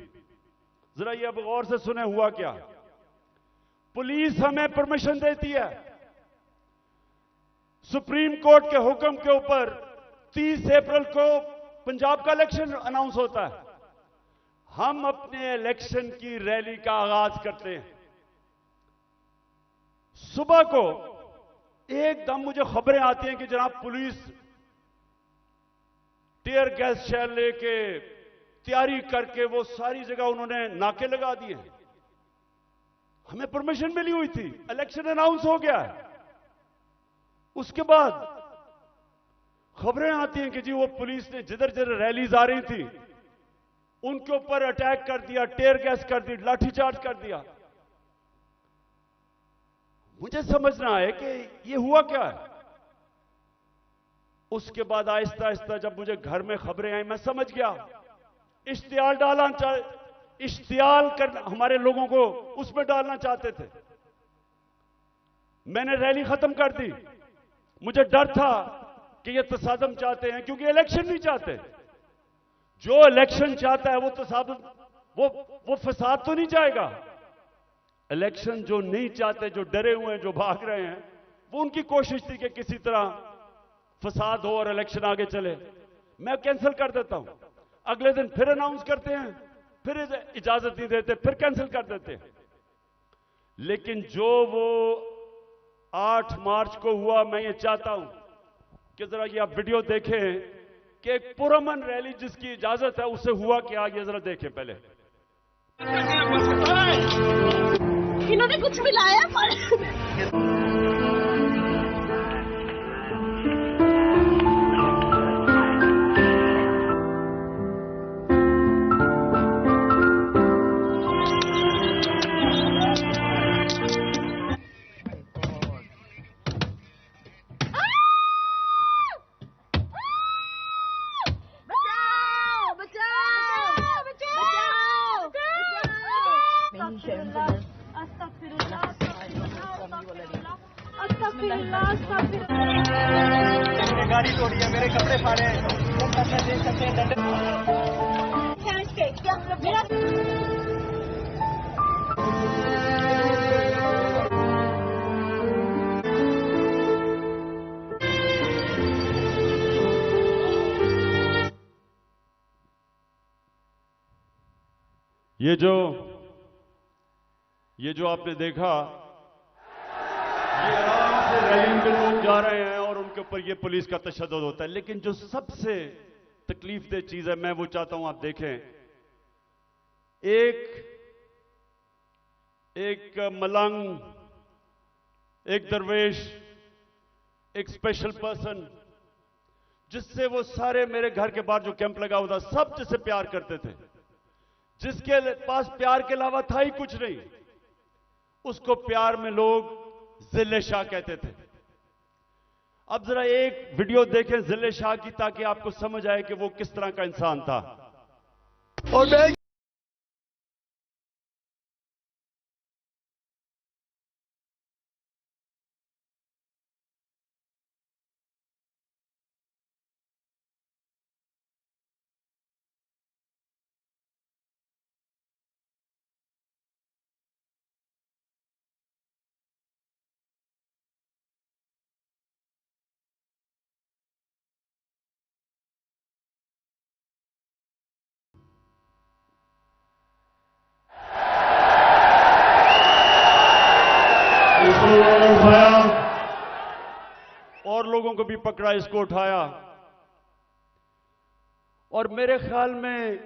जरा ये अब गौर से सुने हुआ क्या। पुलिस हमें परमिशन देती है, सुप्रीम कोर्ट के हुक्म के ऊपर 30 अप्रैल को पंजाब का इलेक्शन अनाउंस होता है। हम अपने इलेक्शन की रैली का आगाज करते हैं। सुबह को एकदम मुझे खबरें आती हैं कि जनाब पुलिस टीयर गैस शेल लेके तैयारी करके वो सारी जगह उन्होंने नाके लगा दिए। हमें परमिशन मिली हुई थी, इलेक्शन अनाउंस हो गया है। उसके बाद खबरें आती हैं कि जी वो पुलिस ने जिधर जिधर रैलीज आ रही थी उनके ऊपर अटैक कर दिया, टीयर गैस कर दी, लाठीचार्ज कर दिया। मुझे समझना है कि ये हुआ क्या है। उसके बाद आहिस्ता आहिस्ता जब मुझे घर में खबरें आई, मैं समझ गया। इश्तिहार डालना इश्तिहार कर हमारे लोगों को उसमें डालना चाहते थे। मैंने रैली खत्म कर दी। मुझे डर था कि ये तसादम चाहते हैं, क्योंकि इलेक्शन नहीं चाहते। जो इलेक्शन चाहता है वो तसादम वो फसाद तो नहीं जाएगा। इलेक्शन जो नहीं चाहते, जो डरे हुए हैं, जो भाग रहे हैं, वो उनकी कोशिश थी कि किसी तरह फसाद हो और इलेक्शन आगे चले। मैं कैंसिल कर देता हूं, अगले दिन फिर अनाउंस करते हैं, फिर इजाजत नहीं देते, फिर कैंसिल कर देते हैं। लेकिन जो वो 8 मार्च को हुआ, मैं ये चाहता हूं कि जरा ये आप वीडियो देखें कि एक पुरअमन रैली जिसकी इजाजत है उससे हुआ क्या, ये जरा देखें पहले। इन्होंने कुछ मिलाया पर गाड़ी तोड़ी है, मेरे कपड़े फाड़े हैं, दे सकते हैं दंड। ये जो आपने देखा, ये आराम से रैली में लोग जा रहे हैं और उनके ऊपर ये पुलिस का तशद्दुद होता है। लेकिन जो सबसे तकलीफदेह चीज है, मैं वो चाहता हूं आप देखें। एक मलंग, एक दरवेश, एक स्पेशल पर्सन, जिससे वो सारे मेरे घर के बाहर जो कैंप लगा हुआ था, सब जिससे प्यार करते थे, जिसके पास प्यार के अलावा था ही कुछ नहीं, उसको प्यार में लोग जिले शाह कहते थे। अब जरा एक वीडियो देखें जिले शाह की, ताकि आपको समझ आए कि वो किस तरह का इंसान था। और मैं उठाया और लोगों को भी पकड़ा, इसको उठाया। और मेरे ख्याल में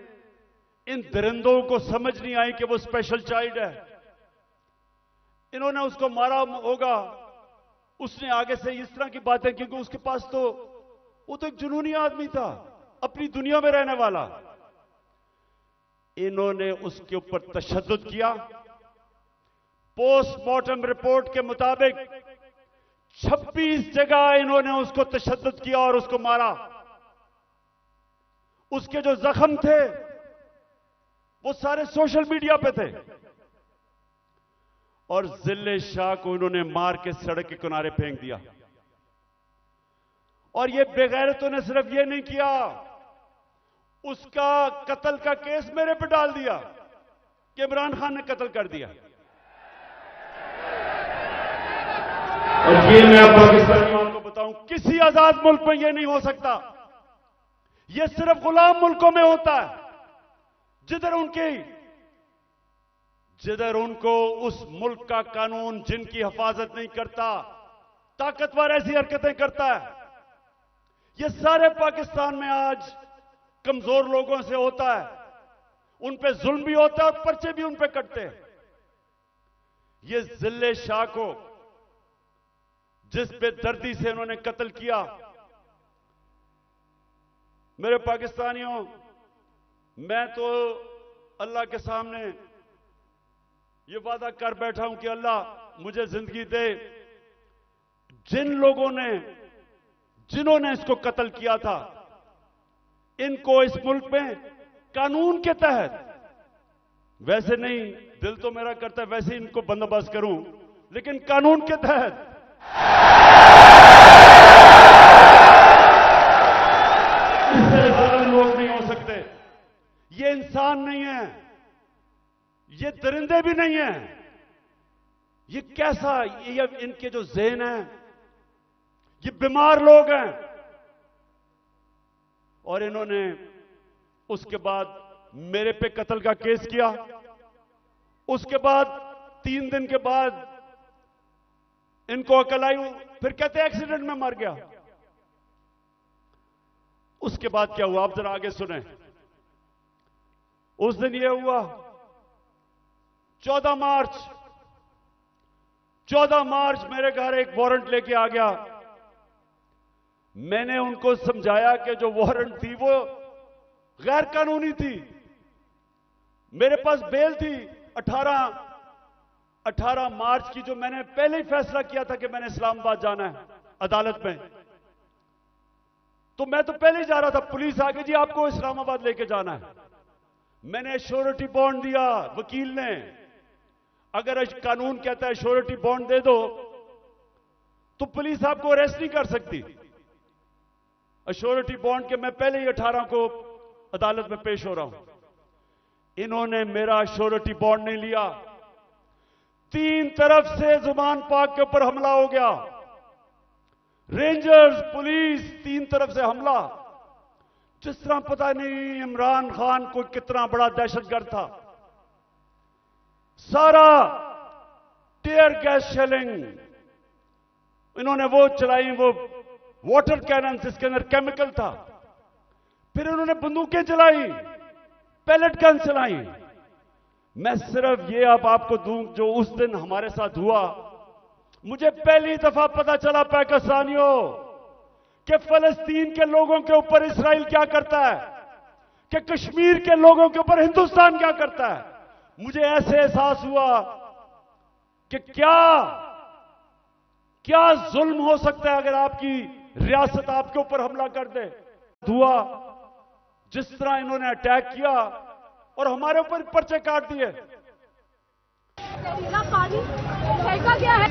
इन दरिंदों को समझ नहीं आई कि वो स्पेशल चाइल्ड है। इन्होंने उसको मारा होगा, उसने आगे से इस तरह की बातें, क्योंकि उसके पास तो वो तो एक जुनूनी आदमी था, अपनी दुनिया में रहने वाला। इन्होंने उसके ऊपर तशद्दुद किया। पोस्टमार्टम रिपोर्ट के मुताबिक 26 जगह इन्होंने उसको तशद्दुद किया और उसको मारा। उसके जो जख्म थे वो सारे सोशल मीडिया पे थे। और जिले शाह को इन्होंने मार के सड़क के किनारे फेंक दिया। और ये बेगैरतों ने सिर्फ ये नहीं किया, उसका कत्ल का केस मेरे पे डाल दिया कि इमरान खान ने कत्ल कर दिया। और ये मैं पाकिस्तानियों को बताऊं, किसी आजाद मुल्क में यह नहीं हो सकता। यह सिर्फ गुलाम मुल्कों में होता है, जिधर उनको उस मुल्क का कानून जिनकी हिफाजत नहीं करता, ताकतवर ऐसी हरकतें करता है। यह सारे पाकिस्तान में आज कमजोर लोगों से होता है, उन पे जुल्म भी होता है और पर्चे भी उन पे कटते हैं। ये जिले शाह को जिस बेदर्दी से उन्होंने कत्ल किया, मेरे पाकिस्तानियों, मैं तो अल्लाह के सामने ये वादा कर बैठा हूं कि अल्लाह मुझे जिंदगी दे, जिन लोगों ने, जिन्होंने इसको कत्ल किया था, इनको इस मुल्क में कानून के तहत, वैसे नहीं, दिल तो मेरा करता है वैसे ही इनको बंदोबस्त करूं, लेकिन कानून के तहत इससे ज्यादा लोग नहीं हो सकते। ये इंसान नहीं है, ये दरिंदे भी नहीं हैं। ये कैसा, ये इनके जो ज़हन है, ये बीमार लोग हैं। और इन्होंने उसके बाद मेरे पे कत्ल का केस किया। उसके बाद 3 दिन के बाद इनको अकल आई, फिर कहते एक्सीडेंट में मर गया। उसके बाद क्या हुआ, आप जरा आगे सुने। उस दिन यह हुआ 14 मार्च मेरे घर एक वारंट लेके आ गया। मैंने उनको समझाया कि जो वारंट थी वो गैर कानूनी थी। मेरे पास बेल थी 18 मार्च की, जो मैंने पहले ही फैसला किया था कि मैंने इस्लामाबाद जाना है अदालत में। तो मैं तो पहले ही जा रहा था, पुलिस आ गई, जी आपको इस्लामाबाद लेके जाना है। मैंने श्योरिटी बॉन्ड दिया वकील ने। अगर कानून कहता है श्योरिटी बॉन्ड दे दो तो पुलिस आपको अरेस्ट नहीं कर सकती। श्योरिटी बॉन्ड के मैं पहले ही 18 को अदालत में पेश हो रहा हूं। इन्होंने मेरा श्योरिटी बॉन्ड नहीं लिया। 3 तरफ से जुबान पाक के ऊपर हमला हो गया। रेंजर्स, पुलिस, 3 तरफ से हमला। जिस तरह पता नहीं इमरान खान को कितना बड़ा दहशतगर्द था। सारा टीयर गैस शेलिंग इन्होंने वो चलाई, वो वाटर कैनन जिसके अंदर केमिकल था। फिर इन्होंने बंदूकें चलाई, पैलेट गन चलाई। मैं सिर्फ ये अब आपको दूं जो उस दिन हमारे साथ हुआ। मुझे पहली दफा पता चला पाकिस्तानियों कि फलस्तीन के लोगों के ऊपर इस्राइल क्या करता है, कि कश्मीर के लोगों के ऊपर हिंदुस्तान क्या करता है। मुझे ऐसे एहसास हुआ कि क्या जुल्म हो सकता है अगर आपकी रियासत आपके ऊपर हमला कर दे। हुआ जिस तरह इन्होंने अटैक किया और हमारे ऊपर पर्चे काट दिए। पानी फेंका गया है।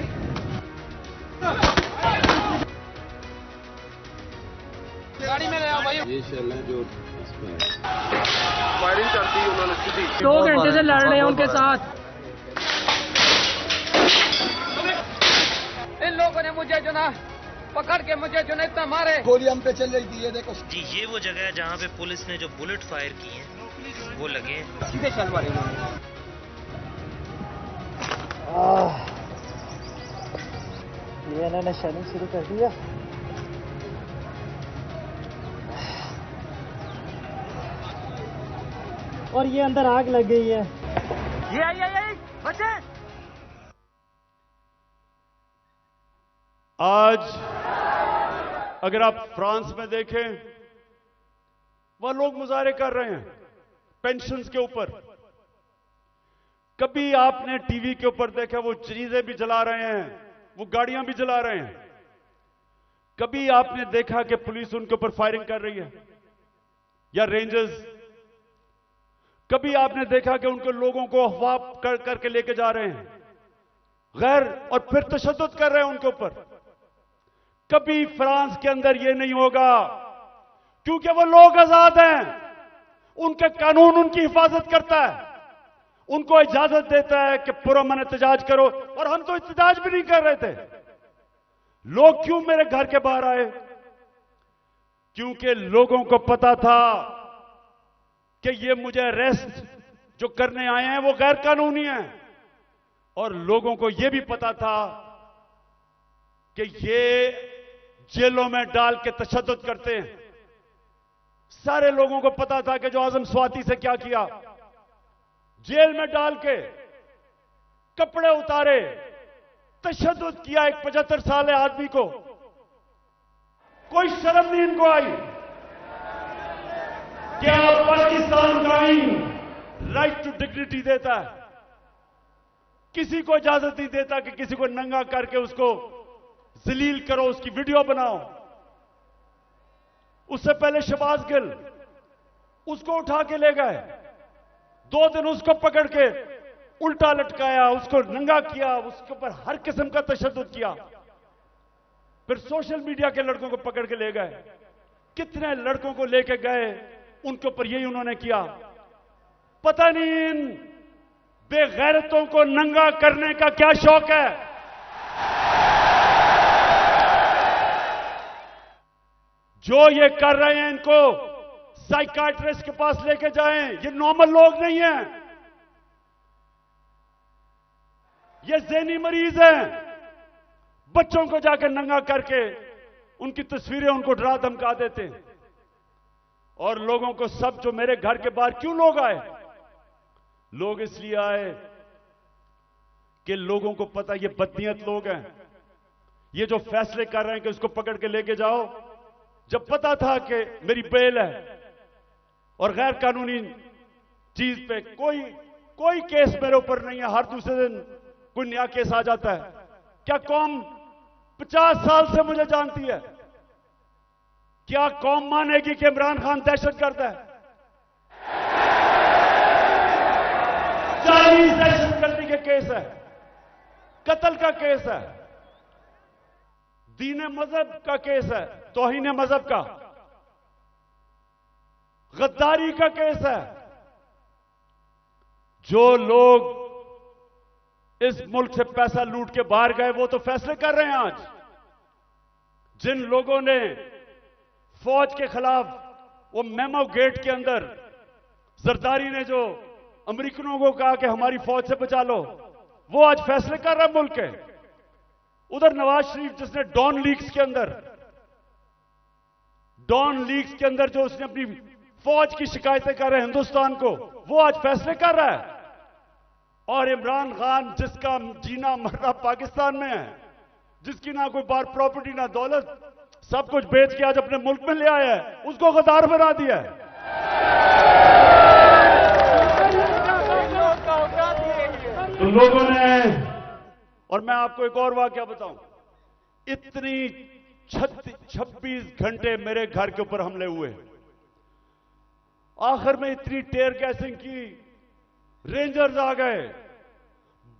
गाड़ी में ले आओ भाई। ये शेल है जो फायरिंग कर दी उन्होंने सीधी। 2 घंटे से लड़ रहे हैं उनके साथ। इन लोगों ने मुझे जो ना पकड़ के मुझे जो ना इतना मारे। गोली हम पे चल रही थी, ये देखो जी। ये वो जगह है जहाँ पे पुलिस ने जो बुलेट फायर की हैं वो लगे हैं। सीधे चल मारे इन्होंने। ये इन्होंने शेलिंग शुरू कर दिया। और ये अंदर आग लग गई है। ये आई बचे। आज अगर आप फ्रांस में देखें, वह लोग मुजाहरे कर रहे हैं पेंशन्स के ऊपर। कभी आपने टीवी के ऊपर देखा वो चीजें भी जला रहे हैं, वो गाड़ियां भी जला रहे हैं। कभी आपने देखा कि पुलिस उनके ऊपर फायरिंग कर रही है या रेंजर्स। कभी आपने देखा कि उनके लोगों को अफवाह करके लेके जा रहे हैं गैर, और फिर तशद्दुद कर रहे हैं उनके ऊपर। कभी फ्रांस के अंदर यह नहीं होगा, क्योंकि वो लोग आजाद हैं। उनका कानून उनकी हिफाजत करता है, उनको इजाजत देता है कि पुरअमन एहतजाज करो। और हम तो एहतजाज भी नहीं कर रहे थे। लोग क्यों मेरे घर के बाहर आए? क्योंकि लोगों को पता था कि ये मुझे अरेस्ट जो करने आए हैं वो गैर कानूनी है। और लोगों को यह भी पता था कि ये जेलों में डाल के तशद्दुद करते हैं। सारे लोगों को पता था कि जो आजम स्वाति से क्या किया, जेल में डाल के कपड़े उतारे, तशद्दुद किया एक 75 साल आदमी को। कोई शर्म नहीं इनको आई। क्या पाकिस्तान का आईन राइट टू डिग्निटी देता है? किसी को इजाजत नहीं देता कि किसी को नंगा करके उसको जलील करो, उसकी वीडियो बनाओ। उससे पहले शहबाज गिल, उसको उठा के ले गए। 2 दिन उसको पकड़ के उल्टा लटकाया, उसको नंगा किया, उसके ऊपर हर किस्म का तशद्दुद किया। फिर सोशल मीडिया के लड़कों को पकड़ के ले गए। कितने लड़कों को लेके गए, उनके ऊपर यही उन्होंने किया। पता नहीं इन बेगैरतों को नंगा करने का क्या शौक है? जो ये कर रहे हैं इनको साइकाट्रिस्ट के पास लेके जाएं। ये नॉर्मल लोग नहीं हैं, ये ज़हनी मरीज हैं। बच्चों को जाकर नंगा करके उनकी तस्वीरें उनको डरा धमका देते हैं। और लोगों को सब जो मेरे घर के बाहर क्यों लोग आए? लोग इसलिए आए कि लोगों को पता ये बदनीयत लोग हैं। ये जो फैसले कर रहे हैं कि उसको पकड़ के लेके जाओ, जब पता था कि मेरी बेल है और गैर कानूनी चीज पे कोई केस मेरे ऊपर नहीं है, हर दूसरे दिन कोई नया केस आ जाता है। क्या कौम 50 साल से मुझे जानती है? क्या कौम मानेगी कि इमरान खान दहशतगर्द है? 40 दहशतगर्दी के केस है, कत्ल का केस है, दीन मजहब का केस है, तौहीन मजहब का, गद्दारी का केस है। जो लोग इस मुल्क से पैसा लूट के बाहर गए वो तो फैसले कर रहे हैं आज। जिन लोगों ने फौज के खिलाफ वो मेमो गेट के अंदर जरदारी ने जो अमेरिकनों को कहा कि हमारी फौज से बचा लो, वो आज फैसले कर रहा है मुल्क के। उधर नवाज शरीफ जिसने डॉन लीक्स के अंदर जो उसने अपनी फौज की शिकायतें कर रहे हैं हिंदुस्तान को, वो आज फैसले कर रहा है। और इमरान खान जिसका जीना मरना पाकिस्तान में है, जिसकी ना कोई बार प्रॉपर्टी ना दौलत, सब कुछ बेच के आज अपने मुल्क में ले आया है, उसको गद्दार बना दिया है। तो लोगों ने, और मैं आपको एक और वाकया बताऊं, इतनी 26 घंटे मेरे घर के ऊपर हमले हुए, आखिर में इतनी टेयर गैसिंग की, रेंजर्स आ गए,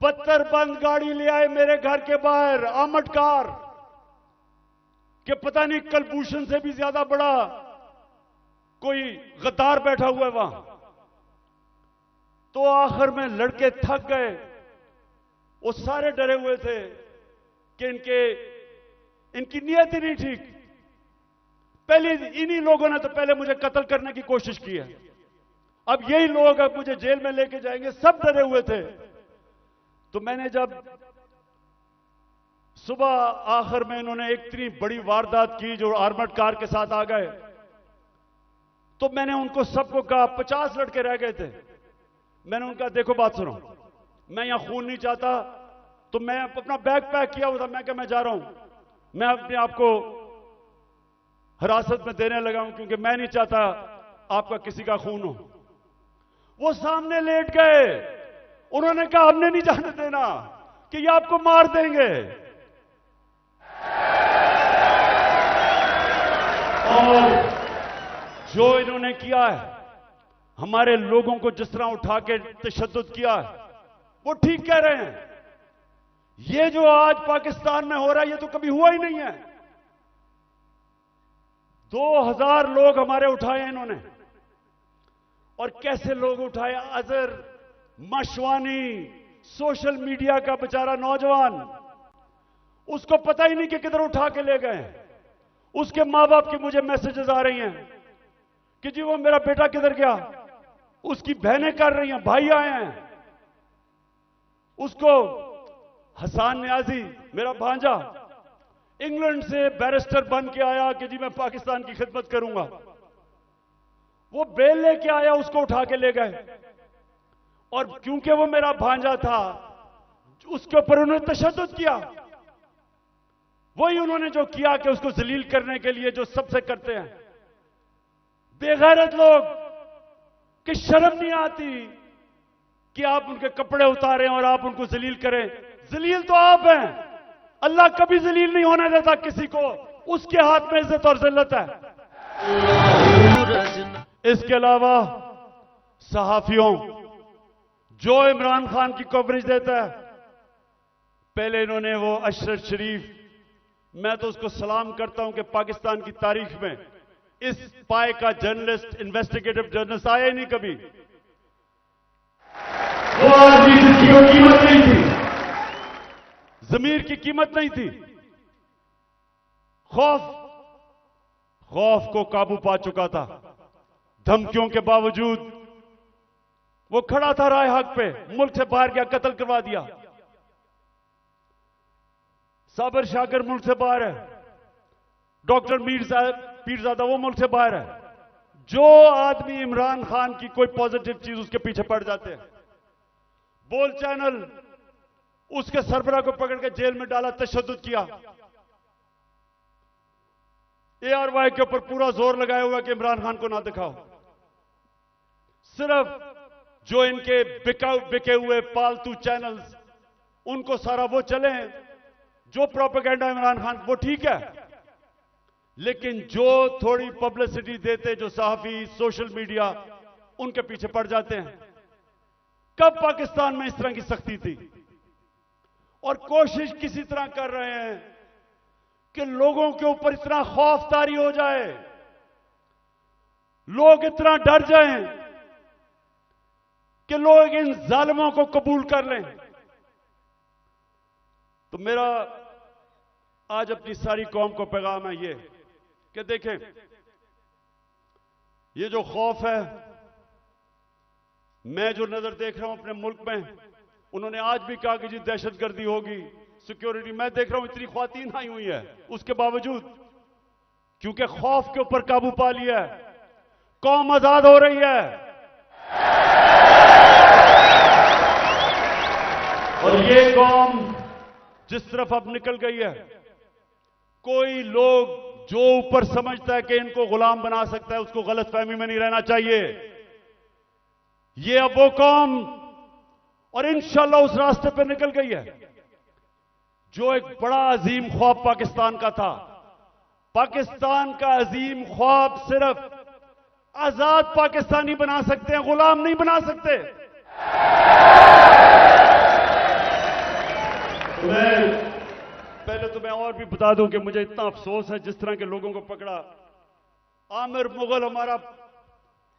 72 बंद गाड़ी ले आए मेरे घर के बाहर, आर्मड कार, कि पता नहीं कलभूषण से भी ज्यादा बड़ा कोई गद्दार बैठा हुआ है वहां। तो आखिर में लड़के थक गए, वो सारे डरे हुए थे कि इनकी नीयत ही नहीं ठीक। पहले इन्हीं लोगों ने तो पहले मुझे कत्ल करने की कोशिश की है, अब यही लोग अब मुझे जेल में लेके जाएंगे, सब डरे हुए थे। तो मैंने जब सुबह आखिर में इन्होंने एक इतनी बड़ी वारदात की जो आर्मर्ड कार के साथ आ गए, तो मैंने उनको सबको कहा, 50 लड़के रह गए थे, मैंने उनका देखो बात सुनो, मैं यहां खून नहीं चाहता, तो मैं अपना बैग पैक किया हुआ था, मैं क्या मैं जा रहा हूं, मैं अपने आप को हिरासत में देने लगा हूं क्योंकि मैं नहीं चाहता आपका किसी का खून हो। वो सामने लेट गए, उन्होंने कहा हमने नहीं जाने देना कि ये आपको मार देंगे। और जो इन्होंने किया है, हमारे लोगों को जिस तरह उठा के तशद्दुद किया है, वो ठीक कह रहे हैं। ये जो आज पाकिस्तान में हो रहा है ये तो कभी हुआ ही नहीं है। 2000 लोग हमारे उठाए हैं इन्होंने, और कैसे लोग उठाए, अजहर मशवानी, सोशल मीडिया का बेचारा नौजवान, उसको पता ही नहीं कि किधर उठा के ले गए। उसके मां बाप की मुझे मैसेजेस आ रही हैं कि जी वो मेरा बेटा किधर गया, उसकी बहनें कर रही हैं, भाई आए हैं। उसको हसन न्याजी मेरा भांजा इंग्लैंड से बैरिस्टर बन के आया कि जी मैं पाकिस्तान की खिदमत करूंगा, वो बेल लेके आया, उसको उठा के ले गए। और क्योंकि वो मेरा भांजा था, उसके ऊपर उन्होंने तशद्दुद किया। वही उन्होंने जो किया कि उसको जलील करने के लिए जो सबसे करते हैं बेगैरत लोग, कि शर्म नहीं आती कि आप उनके कपड़े उतारें और आप उनको जलील करें। जलील तो आप हैं, अल्लाह कभी जलील नहीं होने देता किसी को, उसके हाथ में इज्जत और जिल्लत है। इसके अलावा सहाफियों जो इमरान खान की कवरेज देता है, पहले इन्होंने वो अशरफ शरीफ, मैं तो उसको सलाम करता हूं कि पाकिस्तान की तारीख में इस पाए का जर्नलिस्ट, इन्वेस्टिगेटिव जर्नलिस्ट आया ही नहीं कभी। वो आदमी जिसकी कोई कीमत नहीं थी, जमीर की कीमत नहीं थी। खौफ को काबू पा चुका था। धमकियों के बावजूद वो खड़ा था राय हक पे, मुल्क से बाहर गया, कत्ल करवा दिया। साबर शाकर मुल्क से बाहर है, डॉक्टर पीरजादा वो मुल्क से बाहर है। जो आदमी इमरान खान की कोई पॉजिटिव चीज उसके पीछे पड़ जाते हैं। बोल चैनल उसके सरबराह को पकड़ के जेल में डाला, तशद्दुद किया। ARY के ऊपर पूरा जोर लगाया हुआ कि इमरान खान को ना दिखाओ। सिर्फ जो इनके बिके हुए पालतू चैनल्स, उनको सारा वो चले, जो प्रोपेगेंडा इमरान खान, वो ठीक है। लेकिन जो थोड़ी पब्लिसिटी देते, जो सहाफी, सोशल मीडिया, उनके पीछे पड़ जाते हैं। कब पाकिस्तान में इस तरह की सख्ती थी? और कोशिश किसी तरह कर रहे हैं कि लोगों के ऊपर इतना खौफ तारी हो जाए, लोग इतना डर जाएं कि लोग इन जालिमों को कबूल कर लें। तो मेरा आज अपनी सारी कौम को पैगाम है ये कि देखें, ये जो खौफ है, मैं जो नजर देख रहा हूं अपने मुल्क में, उन्होंने आज भी कहा कि जी दहशतगर्दी होगी, सिक्योरिटी, मैं देख रहा हूं इतनी ख्वातीन आई हुई है, उसके बावजूद क्योंकि खौफ के ऊपर काबू पा लिया है, कौम आजाद हो रही है। और ये कौम जिस तरफ अब निकल गई है, कोई लोग जो ऊपर समझता है कि इनको गुलाम बना सकता है, उसको गलतफहमी में नहीं रहना चाहिए। ये अब वो कौम और इंशाल्लाह उस रास्ते पे निकल गई है जो एक बड़ा अजीम ख्वाब पाकिस्तान का था। पाकिस्तान का अजीम ख्वाब सिर्फ आजाद पाकिस्तानी बना सकते हैं, गुलाम नहीं बना सकते। पहले तो मैं और भी बता दूं कि मुझे इतना अफसोस है जिस तरह के लोगों को पकड़ा। आमिर मुगल हमारा,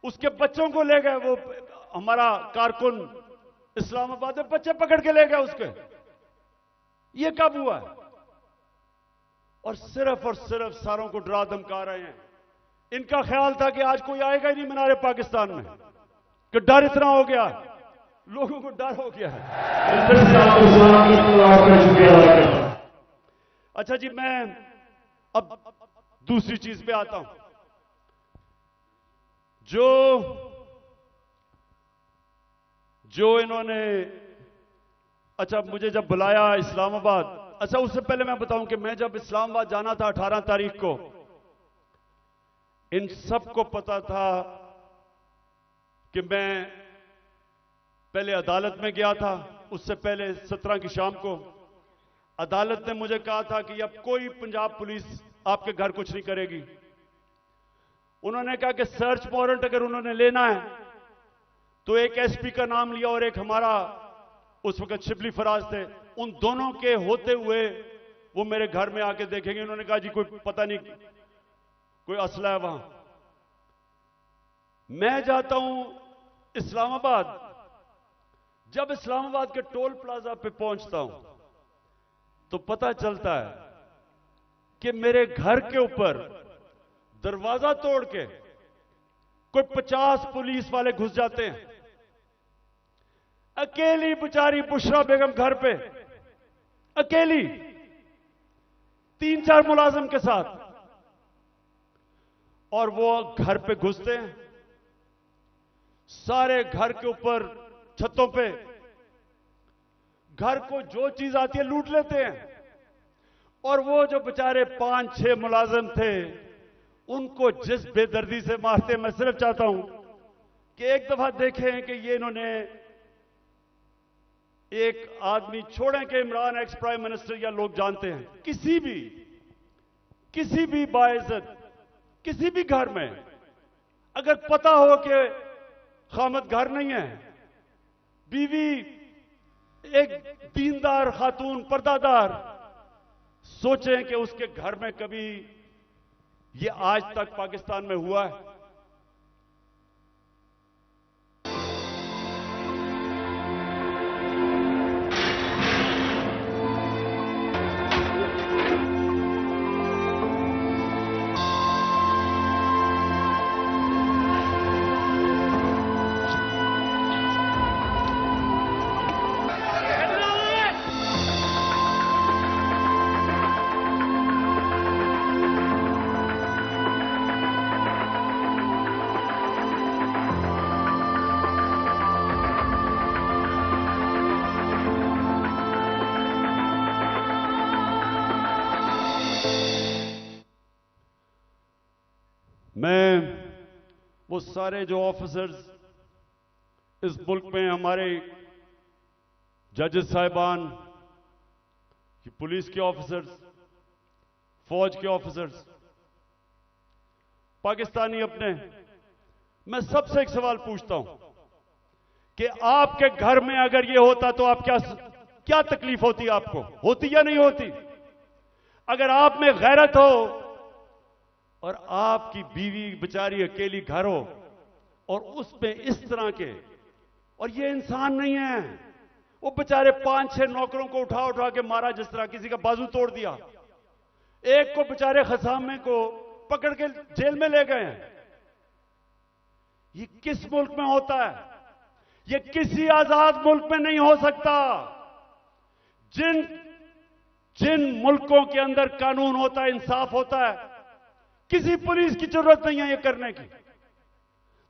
उसके बच्चों को ले गए, वो हमारा कारकुन इस्लामाबाद में बच्चे पकड़ के ले गए उसके। ये कब हुआ? और सिर्फ सारों को डरा धमका रहे हैं। इनका ख्याल था कि आज कोई आएगा ही नहीं मीनारे पाकिस्तान में, कि डर इतना हो गया, लोगों को डर हो गया है। अच्छा जी, मैं अब दूसरी चीज पे आता हूं। जो इन्होंने, अच्छा मुझे जब बुलाया इस्लामाबाद, अच्छा उससे पहले मैं बताऊं कि मैं जब इस्लामाबाद जाना था 18 तारीख को, इन सबको पता था कि मैं पहले अदालत में गया था। उससे पहले 17 की शाम को अदालत ने मुझे कहा था कि अब कोई पंजाब पुलिस आपके घर कुछ नहीं करेगी। उन्होंने कहा कि सर्च वारंट अगर उन्होंने लेना है तो एक एसपी का नाम लिया और एक हमारा उस वक्त शिबली फराज थे, उन दोनों के होते हुए वो मेरे घर में आके देखेंगे। उन्होंने कहा जी कोई पता नहीं, कोई असला है वहां। मैं जाता हूं इस्लामाबाद, जब इस्लामाबाद के टोल प्लाजा पे पहुंचता हूं तो पता चलता है कि मेरे घर के ऊपर दरवाजा तोड़ के कोई 50 पुलिस वाले घुस जाते हैं। अकेली बेचारी बुशरा बेगम घर पे, अकेली, 3-4 मुलाजिम के साथ, और वो घर पे घुसते हैं, सारे घर के ऊपर छतों पे घर को जो चीज आती है लूट लेते हैं। और वो जो बेचारे 5-6 मुलाजिम थे उनको जिस बेदर्दी से मारते हैं, मैं सिर्फ चाहता हूं कि एक दफा देखें कि ये इन्होंने एक आदमी छोड़ें कि इमरान एक्स प्राइम मिनिस्टर या लोग जानते हैं, किसी भी बाइज्जत किसी भी घर में अगर पता हो कि खामद घर नहीं है, बीवी एक दीनदार खातून पर्दादार, सोचें कि उसके घर में कभी ये आज तक पाकिस्तान में हुआ है? 1 मैं वो सारे जो ऑफिसर्स इस मुल्क में, हमारे जजेस साहिबान, पुलिस के ऑफिसर्स, फौज के ऑफिसर्स, पाकिस्तानी अपने, मैं सबसे एक सवाल पूछता हूं कि आपके घर में अगर ये होता तो आप क्या तकलीफ होती? आपको होती या नहीं होती? अगर आप में गैरत हो और आपकी बीवी बेचारी अकेली घर हो और उसमें इस तरह के, और ये इंसान नहीं है, वो बेचारे 5-6 नौकरों को उठा उठा के मारा, जिस तरह किसी का बाजू तोड़ दिया, एक को बेचारे खसामे को पकड़ के जेल में ले गए हैं। ये किस मुल्क में होता है? ये किसी आजाद मुल्क में नहीं हो सकता। जिन मुल्कों के अंदर कानून होता है, इंसाफ होता है, किसी पुलिस की जरूरत नहीं है ये करने की।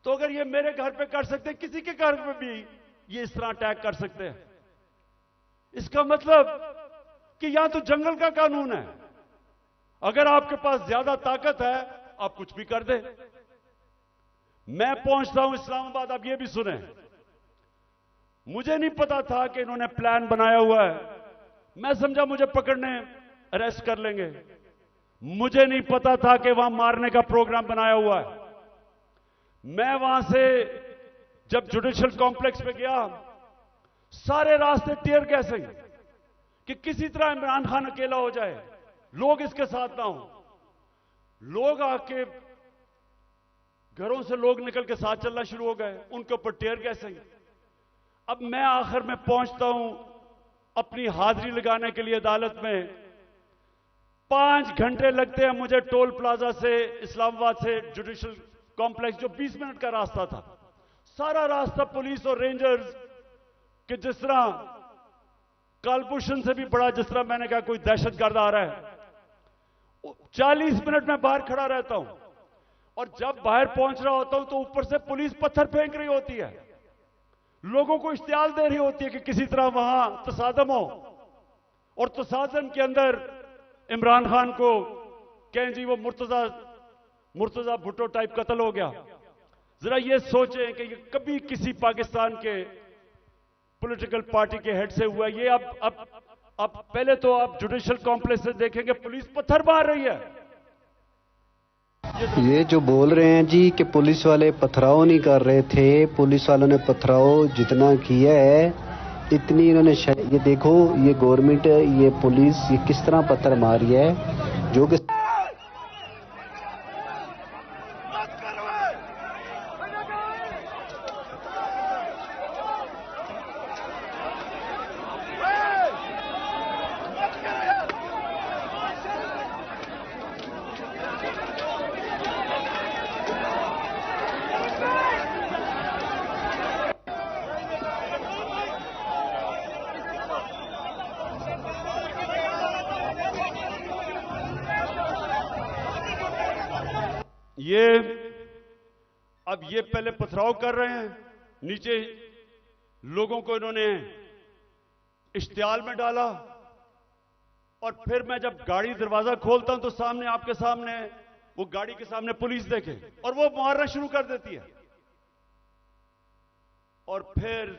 तो अगर ये मेरे घर पे कर सकते हैं, किसी के घर पे भी ये इस तरह अटैक कर सकते हैं। इसका मतलब कि यहां तो जंगल का कानून है। अगर आपके पास ज्यादा ताकत है, आप कुछ भी कर दे। मैं पहुंचता हूं इस्लामाबाद, आप ये भी सुने, मुझे नहीं पता था कि इन्होंने प्लान बनाया हुआ है। मैं समझा मुझे पकड़ने, अरेस्ट कर लेंगे। मुझे नहीं पता था कि वहां मारने का प्रोग्राम बनाया हुआ है। मैं वहां से जब जुडिशियल कॉम्प्लेक्स पे गया, सारे रास्ते टीयर गैसिंग कि किसी तरह इमरान खान अकेला हो जाए, लोग इसके साथ ना हो। लोग आके घरों से लोग निकल के साथ चलना शुरू हो गए, उनके ऊपर टीयर गैसिंग। अब मैं आखिर में पहुंचता हूं अपनी हाजिरी लगाने के लिए अदालत में। 5 घंटे लगते हैं मुझे टोल प्लाजा से, इस्लामाबाद से जुडिशियल कॉम्प्लेक्स, जो 20 मिनट का रास्ता था। सारा रास्ता पुलिस और रेंजर्स के, जिस तरह कालभूषण से भी बड़ा, जिस तरह मैंने कहा कोई दहशतगर्द आ रहा है। 40 मिनट में बाहर खड़ा रहता हूं और जब बाहर पहुंच रहा होता हूं तो ऊपर से पुलिस पत्थर फेंक रही होती है, लोगों को इश्तियाल दे रही होती है कि किसी तरह वहां तसादम हो, और तसादम के अंदर इमरान खान को कहें जी वो मुर्तजा भुट्टो टाइप कत्ल हो गया। जरा ये सोचें कि ये कभी किसी पाकिस्तान के पॉलिटिकल पार्टी के हेड से हुआ। ये अब पहले तो आप जुडिशियल कॉम्प्लेक्स से देखेंगे पुलिस पत्थर मार रही है। ये जो बोल रहे हैं जी कि पुलिस वाले पथराव नहीं कर रहे थे, पुलिस वालों ने पथराव जितना किया है इतनी इन्होंने, ये देखो ये गवर्नमेंट, ये पुलिस, ये किस तरह पत्थर मारी है, जो कि अब ये पहले पथराव कर रहे हैं, नीचे लोगों को इन्होंने इश्तियाल में डाला, और फिर मैं जब गाड़ी दरवाजा खोलता हूं तो सामने, आपके सामने, वो गाड़ी के सामने पुलिस देखे और वो मारना शुरू कर देती है। और फिर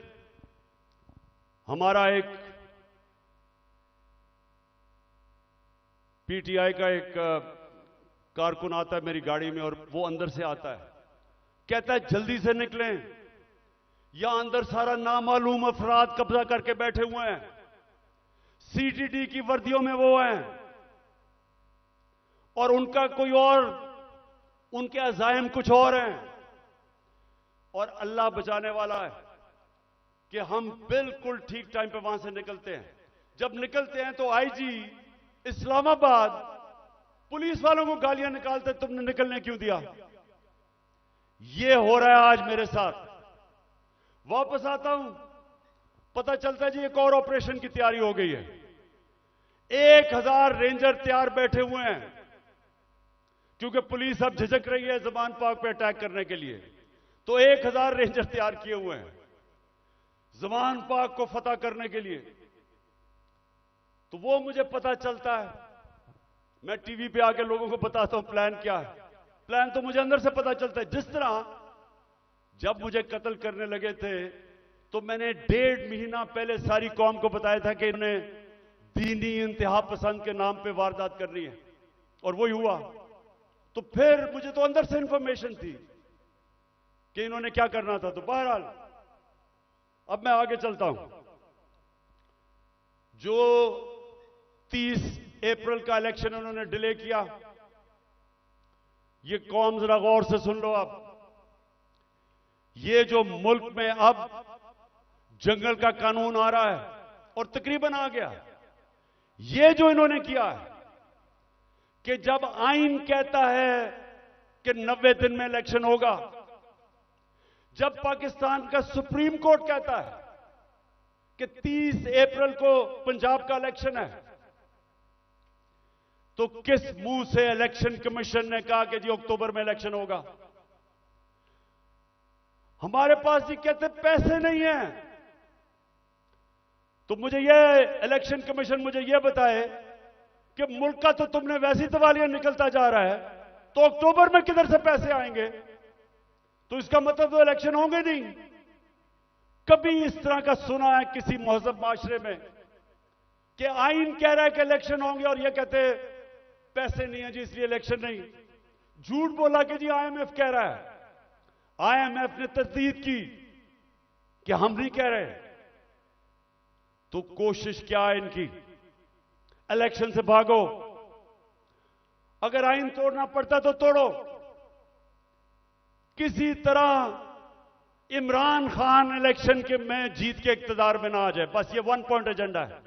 हमारा एक पीटीआई का एक कारकुन आता है मेरी गाड़ी में, और वो अंदर से आता है, कहता है जल्दी से निकलें, यहां अंदर सारा नामालूम अफराद कब्जा करके बैठे हुए हैं, सीटीडी की वर्दियों में वो हैं, और उनका कोई और, उनके अज़ाइम कुछ और हैं, और अल्लाह बचाने वाला है कि हम बिल्कुल ठीक टाइम पे वहां से निकलते हैं। जब निकलते हैं तो आईजी इस्लामाबाद पुलिस वालों को गालियां निकालते, तुमने निकलने क्यों दिया। ये हो रहा है आज मेरे साथ। वापस आता हूं, पता चलता है जी एक और ऑपरेशन की तैयारी हो गई है। 1000 रेंजर तैयार बैठे हुए हैं, क्योंकि पुलिस अब झिझक रही है ज़मान पाक पे अटैक करने के लिए, तो 1000 रेंजर तैयार किए हुए हैं ज़मान पाक को फतह करने के लिए। तो वो मुझे पता चलता है, मैं टीवी पे आके लोगों को बताता हूं प्लान क्या है। प्लान तो मुझे अंदर से पता चलता है। जिस तरह जब मुझे कत्ल करने लगे थे तो मैंने 1.5 महीना पहले सारी कौम को बताया था कि इन्होंने दीनी इंतहा पसंद के नाम पे वारदात करनी है, और वही हुआ। तो फिर मुझे तो अंदर से इंफॉर्मेशन थी कि इन्होंने क्या करना था। तो बहरहाल अब मैं आगे चलता हूं। जो 30 अप्रैल का इलेक्शन उन्होंने डिले किया, ये कौम जरा गौर से सुन लो। अब ये जो मुल्क में अब जंगल का कानून आ रहा है और तकरीबन आ गया, ये जो इन्होंने किया है कि जब आइन कहता है कि 90 दिन में इलेक्शन होगा, जब पाकिस्तान का सुप्रीम कोर्ट कहता है कि 30 अप्रैल को पंजाब का इलेक्शन है, तो किस मुंह से इलेक्शन कमीशन ने कहा कि जी अक्टूबर में इलेक्शन होगा? हमारे पास जी कहते पैसे नहीं है। तो मुझे यह इलेक्शन कमीशन मुझे यह बताए कि मुल्क का तो तुमने वैसी दिवालिया निकलता जा रहा है, तो अक्टूबर में किधर से पैसे आएंगे? तो इसका मतलब तो इलेक्शन होंगे नहीं। कभी इस तरह का सुना है किसी महजब माशरे में कि आइन कह रहा है कि इलेक्शन होंगे और यह कहते पैसे नहीं है जी इसलिए इलेक्शन नहीं? झूठ बोला कि जी IMF कह रहा है। IMF ने तस्दीक की कि हम नहीं कह रहे। तो कोशिश क्या है इनकी? इलेक्शन से भागो। अगर आइन तोड़ना पड़ता तो तोड़ो। किसी तरह इमरान खान इलेक्शन के में जीत के इक्तदार में ना आ जाए, बस ये 1 पॉइंट एजेंडा है।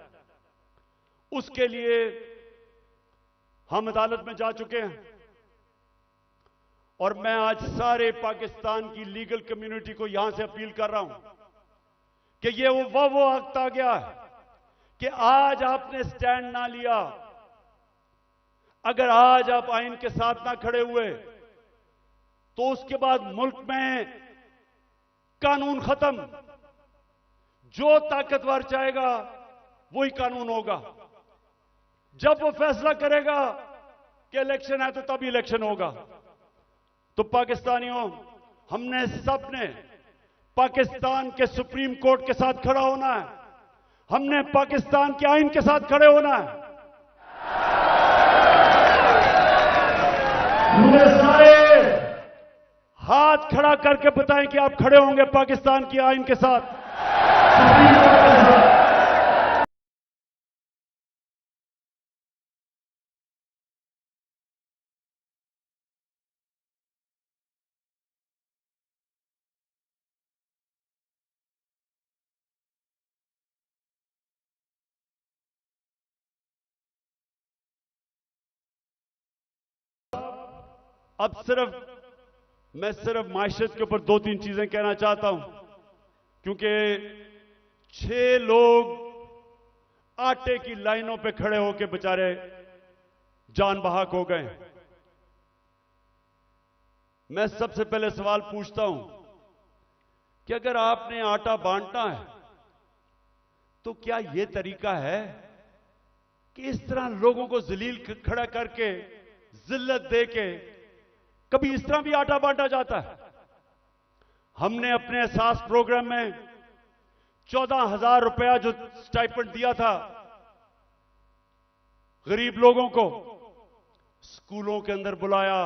उसके लिए हम अदालत में जा चुके हैं और मैं आज सारे पाकिस्तान की लीगल कम्युनिटी को यहां से अपील कर रहा हूं कि ये वो वक्त आ गया है कि आज आपने स्टैंड ना लिया, अगर आज आप आइन के साथ ना खड़े हुए, तो उसके बाद मुल्क में कानून खत्म। जो ताकतवर चाहेगा वही कानून होगा। जब वो फैसला करेगा कि इलेक्शन है तो तभी इलेक्शन होगा। तो पाकिस्तानियों, हमने सबने पाकिस्तान के सुप्रीम कोर्ट के साथ खड़ा होना है। हमने पाकिस्तान के आइन के साथ खड़े होना है। मुझे सारे हाथ खड़ा करके बताएं कि आप खड़े होंगे पाकिस्तान की आइन के साथ, सुप्रीम कोर्ट के साथ। अब मैं सिर्फ माशरत के ऊपर 2-3 चीजें कहना चाहता हूं, क्योंकि 6 लोग आटे की लाइनों पे खड़े होकर बेचारे जान बहाक हो गए। मैं सबसे पहले सवाल पूछता हूं कि अगर आपने आटा बांटना है तो क्या यह तरीका है कि इस तरह लोगों को जलील खड़ा करके, जिल्लत देके कभी इस तरह भी आटा बांटा जाता है? हमने अपने एहसास प्रोग्राम में 14,000 रुपया जो स्टाइपेंड दिया था गरीब लोगों को, स्कूलों के अंदर बुलाया,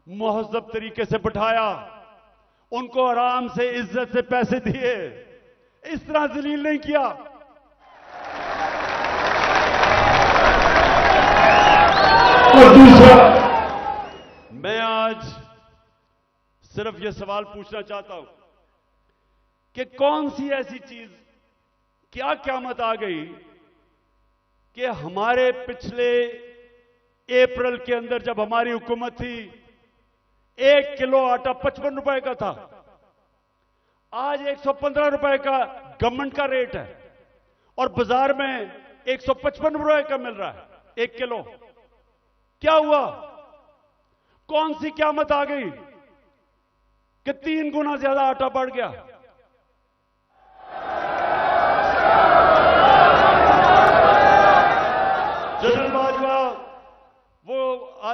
मुहज़्ज़ब तरीके से बिठाया, उनको आराम से इज्जत से पैसे दिए, इस तरह जलील नहीं किया। और दूसरा, मैं आज सिर्फ यह सवाल पूछना चाहता हूं कि कौन सी ऐसी चीज, क्या क़यामत आ गई कि हमारे पिछले अप्रैल के अंदर जब हमारी हुकूमत थी 1 किलो आटा 55 रुपए का था, आज 115 रुपए का गवर्नमेंट का रेट है और बाजार में 155 रुपए का मिल रहा है 1 किलो। क्या हुआ? कौन सी क़यामत आ गई कि 3 गुना ज्यादा आटा बढ़ गया? जनरल बाजवा वो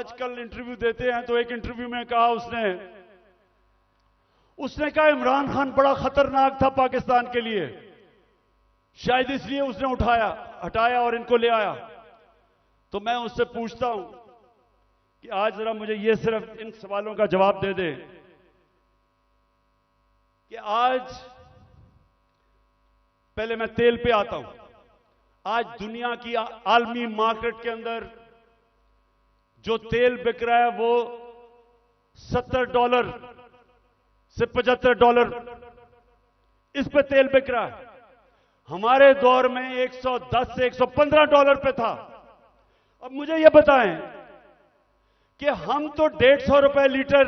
आजकल इंटरव्यू देते हैं, तो एक इंटरव्यू में कहा उसने कहा इमरान खान बड़ा खतरनाक था पाकिस्तान के लिए, शायद इसलिए उसने हटाया और इनको ले आया। तो मैं उससे पूछता हूं कि आज जरा मुझे ये सिर्फ इन सवालों का जवाब दे दे कि आज, पहले मैं तेल पे आता हूं, आज दुनिया की आलमी मार्केट के अंदर जो तेल बिक रहा है वो $70 से $75 इस पे तेल बिक रहा है। हमारे दौर में $110 से $115 पे था। अब मुझे यह बताएं कि हम तो ₹150 लीटर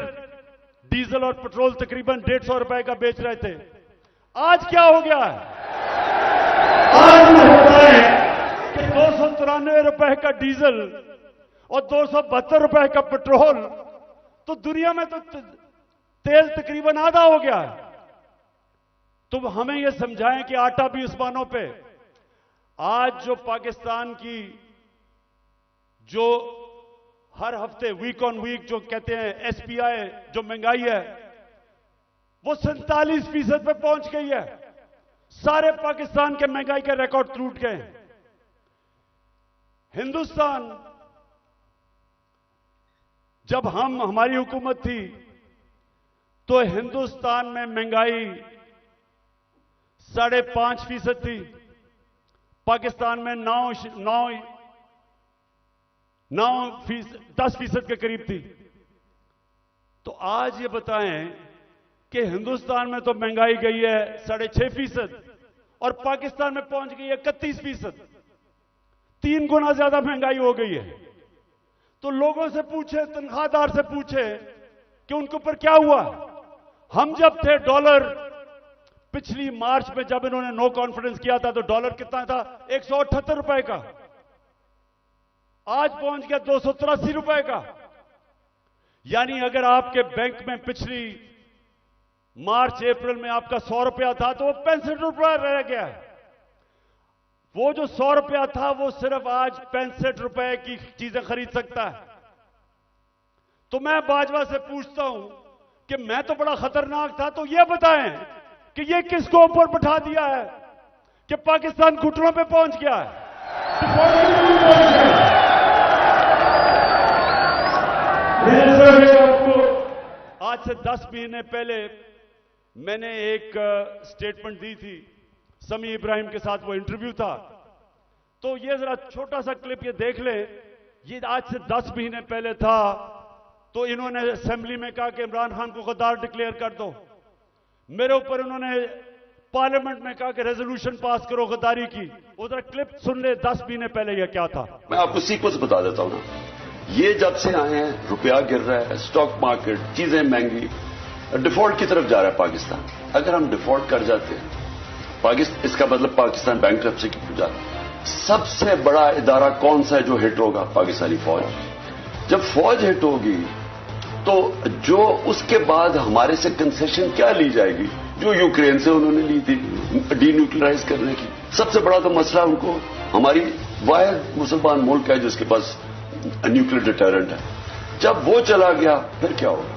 डीजल और पेट्रोल तकरीबन ₹150 का बेच रहे थे, आज क्या हो गया है? आज बताएं कि ₹293 का डीजल और ₹272 का पेट्रोल, तो दुनिया में तो तेल तकरीबन आधा हो गया है। तो हमें यह समझाएं कि आटा भी उस्मानों पे। आज जो पाकिस्तान की जो हर हफ्ते वीक ऑन वीक जो कहते हैं एसपीआई जो महंगाई है वो 47% पे पहुंच गई है। सारे पाकिस्तान के महंगाई के रिकॉर्ड टूट गए। हिंदुस्तान, जब हमारी हुकूमत थी तो हिंदुस्तान में महंगाई 5.5% थी, पाकिस्तान में 10% के करीब थी। तो आज ये बताएं कि हिंदुस्तान में तो महंगाई गई है 6.5% और पाकिस्तान में पहुंच गई है 31%। 3 गुना ज्यादा महंगाई हो गई है। तो लोगों से पूछे, तनख्वाहदार से पूछे कि उनके ऊपर क्या हुआ। हम जब थे डॉलर, पिछली मार्च में जब इन्होंने नो कॉन्फिडेंस किया था तो डॉलर कितना था? ₹178 का। आज पहुंच गया ₹283 का। यानी अगर आपके बैंक में पिछली मार्च अप्रैल में आपका ₹100 था तो वो ₹65 रह गया है। वो जो ₹100 था वो सिर्फ आज ₹65 की चीजें खरीद सकता है। तो मैं बाजवा से पूछता हूं कि मैं तो बड़ा खतरनाक था, तो ये बताएं कि ये किसको ऊपर बैठा दिया है कि पाकिस्तान घुटनों पे पहुंच गया है। आपको आज से 10 महीने पहले मैंने एक स्टेटमेंट दी थी, समी इब्राहिम के साथ वो इंटरव्यू था। तो ये जरा छोटा सा क्लिप ये देख ले। ये आज से 10 महीने पहले था। तो इन्होंने असेंबली में कहा कि इमरान खान को गद्दार डिक्लेयर कर दो। मेरे ऊपर इन्होंने पार्लियामेंट में कहा कि रेजोल्यूशन पास करो गद्दारी की। उधर क्लिप सुन ले 10 महीने पहले यह क्या था। मैं आपको सीक्वेंस बता देता हूं ना। ये जब से आए हैं रुपया गिर रहा है, स्टॉक मार्केट, चीजें महंगी, डिफॉल्ट की तरफ जा रहा है पाकिस्तान। अगर हम डिफॉल्ट कर जाते हैं इसका मतलब पाकिस्तान बैंकरप्सी की तरफ जा रहा है। सबसे बड़ा इदारा कौन सा है जो हिट होगा? पाकिस्तानी फौज। जब फौज हिट होगी तो जो उसके बाद हमारे से कंसेशन क्या ली जाएगी जो यूक्रेन से उन्होंने ली थी डीन्यूक्लियराइज करने की। सबसे बड़ा तो मसला उनको, हमारी वाहिद मुसलमान मुल्क है जिसके पास न्यूक्लियर डिटरेंट है। जब वो चला गया फिर क्या होगा?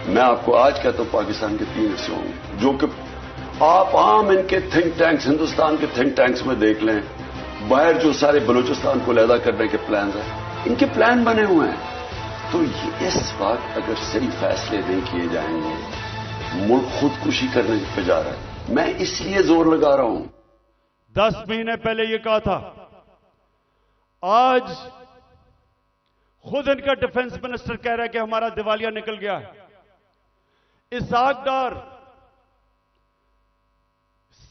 मैं आपको आज कहता हूं पाकिस्तान के 3 हिस्से होंगे जो कि आप आम इनके थिंक टैंक्स, हिंदुस्तान के थिंक टैंक्स में देख लें। बाहर जो सारे बलूचिस्तान को लैदा करने के प्लान हैं, इनके प्लान बने हुए हैं। तो इस वक्त अगर सही फैसले नहीं किए जाएंगे, मुल्क खुदकुशी करने पे जा रहा है। मैं इसलिए जोर लगा रहा हूं। 10 महीने पहले यह कहा था। आज खुद इनका डिफेंस मिनिस्टर कह रहा है कि हमारा दिवालिया निकल गया है। इसहाक डार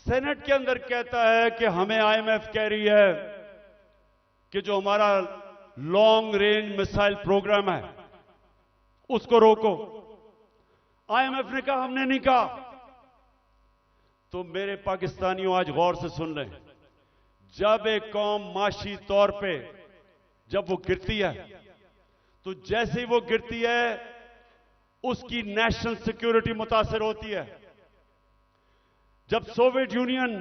सेनेट के अंदर कहता है कि हमें आईएमएफ कह रही है कि जो हमारा लॉन्ग रेंज मिसाइल प्रोग्राम है उसको रोको। आईएमएफ ने कहा, हमने नहीं कहा। तो मेरे पाकिस्तानियों आज गौर से सुन लें। जब एक कौम माशी तौर पे जब वो गिरती है तो जैसे ही वो गिरती है उसकी नेशनल सिक्योरिटी मुतासर होती है। जब सोवियत यूनियन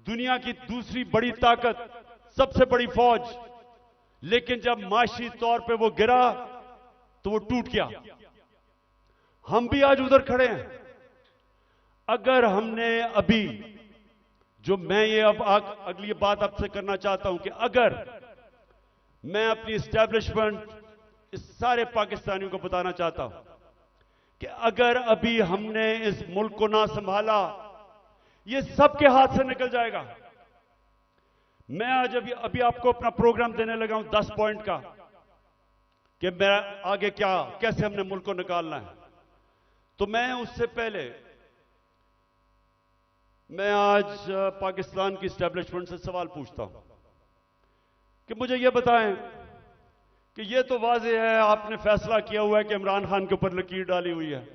दुनिया की दूसरी बड़ी ताकत, सबसे बड़ी फौज, लेकिन जब माशी तौर पे वो गिरा तो वो टूट गया। हम भी आज उधर खड़े हैं। अगर हमने अभी जो मैं ये अब अगली बात आपसे करना चाहता हूं कि अगर मैं अपनी एस्टैब्लिशमेंट इस सारे पाकिस्तानियों को बताना चाहता हूं कि अगर अभी हमने इस मुल्क को ना संभाला, ये सबके हाथ से निकल जाएगा। मैं आज अभी आपको अपना प्रोग्राम देने लगा हूं 10 पॉइंट का कि मैं आगे कैसे हमने मुल्क को निकालना है। तो मैं उससे पहले मैं आज पाकिस्तान की एस्टैब्लिशमेंट से सवाल पूछता हूं कि मुझे यह बताएं कि यह तो वाज़ेह है आपने फैसला किया हुआ है कि इमरान खान के ऊपर लकीर डाली हुई है,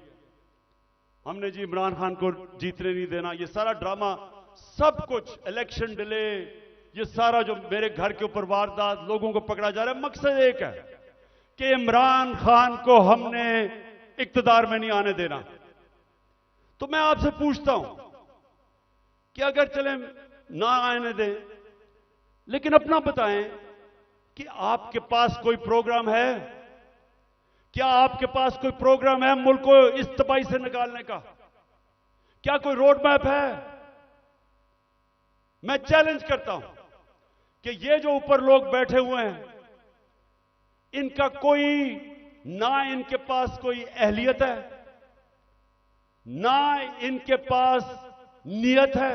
हमने जी इमरान खान को जीतने नहीं देना। ये सारा ड्रामा, सब कुछ, इलेक्शन डिले, ये सारा जो मेरे घर के ऊपर वारदात, लोगों को पकड़ा जा रहा है, मकसद एक है कि इमरान खान को हमने इक्तदार में नहीं आने देना। तो मैं आपसे पूछता हूं कि अगर चले ना आने दें, लेकिन अपना बताएं कि आपके पास कोई प्रोग्राम है? क्या आपके पास कोई प्रोग्राम है मुल्क को इस तबाही से निकालने का? क्या कोई रोड मैप है? मैं चैलेंज करता हूं कि ये जो ऊपर लोग बैठे हुए हैं, इनका ना इनके पास कोई अहलियत है, ना इनके पास नियत है।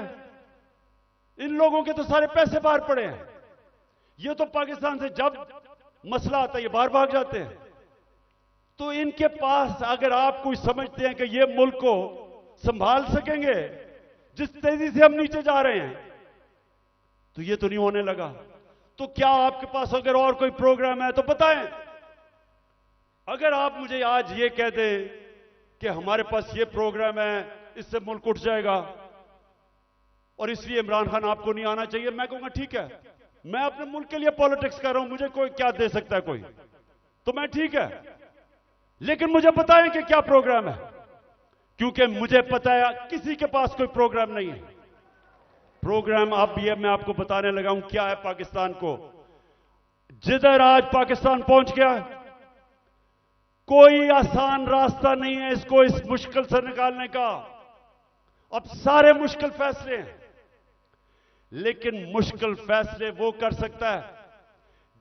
इन लोगों के तो सारे पैसे बाहर पड़े हैं। ये तो पाकिस्तान से जब मसला आता है ये बाहर भाग जाते हैं। तो इनके पास, अगर आप कोई समझते हैं कि ये मुल्क को संभाल सकेंगे जिस तेजी से हम नीचे जा रहे हैं, तो ये तो नहीं होने लगा। तो क्या आपके पास अगर और कोई प्रोग्राम है तो बताएं। अगर आप मुझे आज ये कह दें कि हमारे पास ये प्रोग्राम है, इससे मुल्क उठ जाएगा और इसलिए इमरान खान आपको नहीं आना चाहिए, मैं कहूंगा ठीक है, मैं अपने मुल्क के लिए पॉलिटिक्स कर रहा हूं, मुझे कोई क्या दे सकता है कोई, तो मैं ठीक है, लेकिन मुझे बताएं कि क्या प्रोग्राम है, क्योंकि मुझे पता है किसी के पास कोई प्रोग्राम नहीं है। प्रोग्राम अब ये मैं आपको बताने लगा हूं क्या है पाकिस्तान को। जिधर आज पाकिस्तान पहुंच गया है, कोई आसान रास्ता नहीं है इसको इस मुश्किल से निकालने का। अब सारे मुश्किल फैसले हैं, लेकिन मुश्किल फैसले वो कर सकता है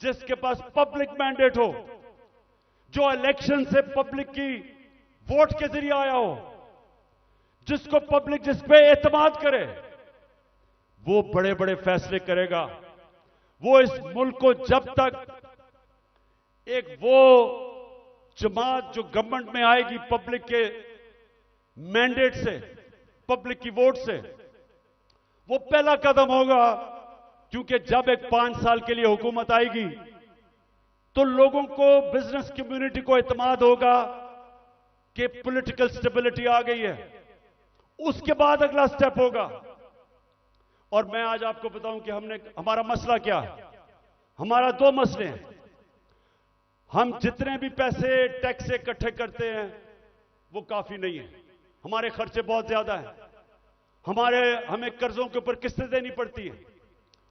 जिसके पास पब्लिक मैंडेट हो, जो इलेक्शन से पब्लिक की वोट के जरिए आया हो, जिसको पब्लिक जिस पे एतमाद करे, वो बड़े बड़े फैसले करेगा। वो इस मुल्क को जब तक एक वो जमात जो गवर्नमेंट में आएगी पब्लिक के मैंडेट से, पब्लिक की वोट से, वो पहला कदम होगा, क्योंकि जब एक 5 साल के लिए हुकूमत आएगी तो लोगों को, बिजनेस कम्युनिटी को एतमाद होगा कि पॉलिटिकल स्टेबिलिटी आ गई है। उसके बाद अगला स्टेप होगा। और मैं आज आपको बताऊं कि हमारा मसला क्या है। हमारा 2 मसले हैं। हम जितने भी पैसे टैक्स से इकट्ठे करते हैं वो काफी नहीं है, हमारे खर्चे बहुत ज्यादा हैं, हमें कर्जों के ऊपर किस्तें देनी पड़ती हैं,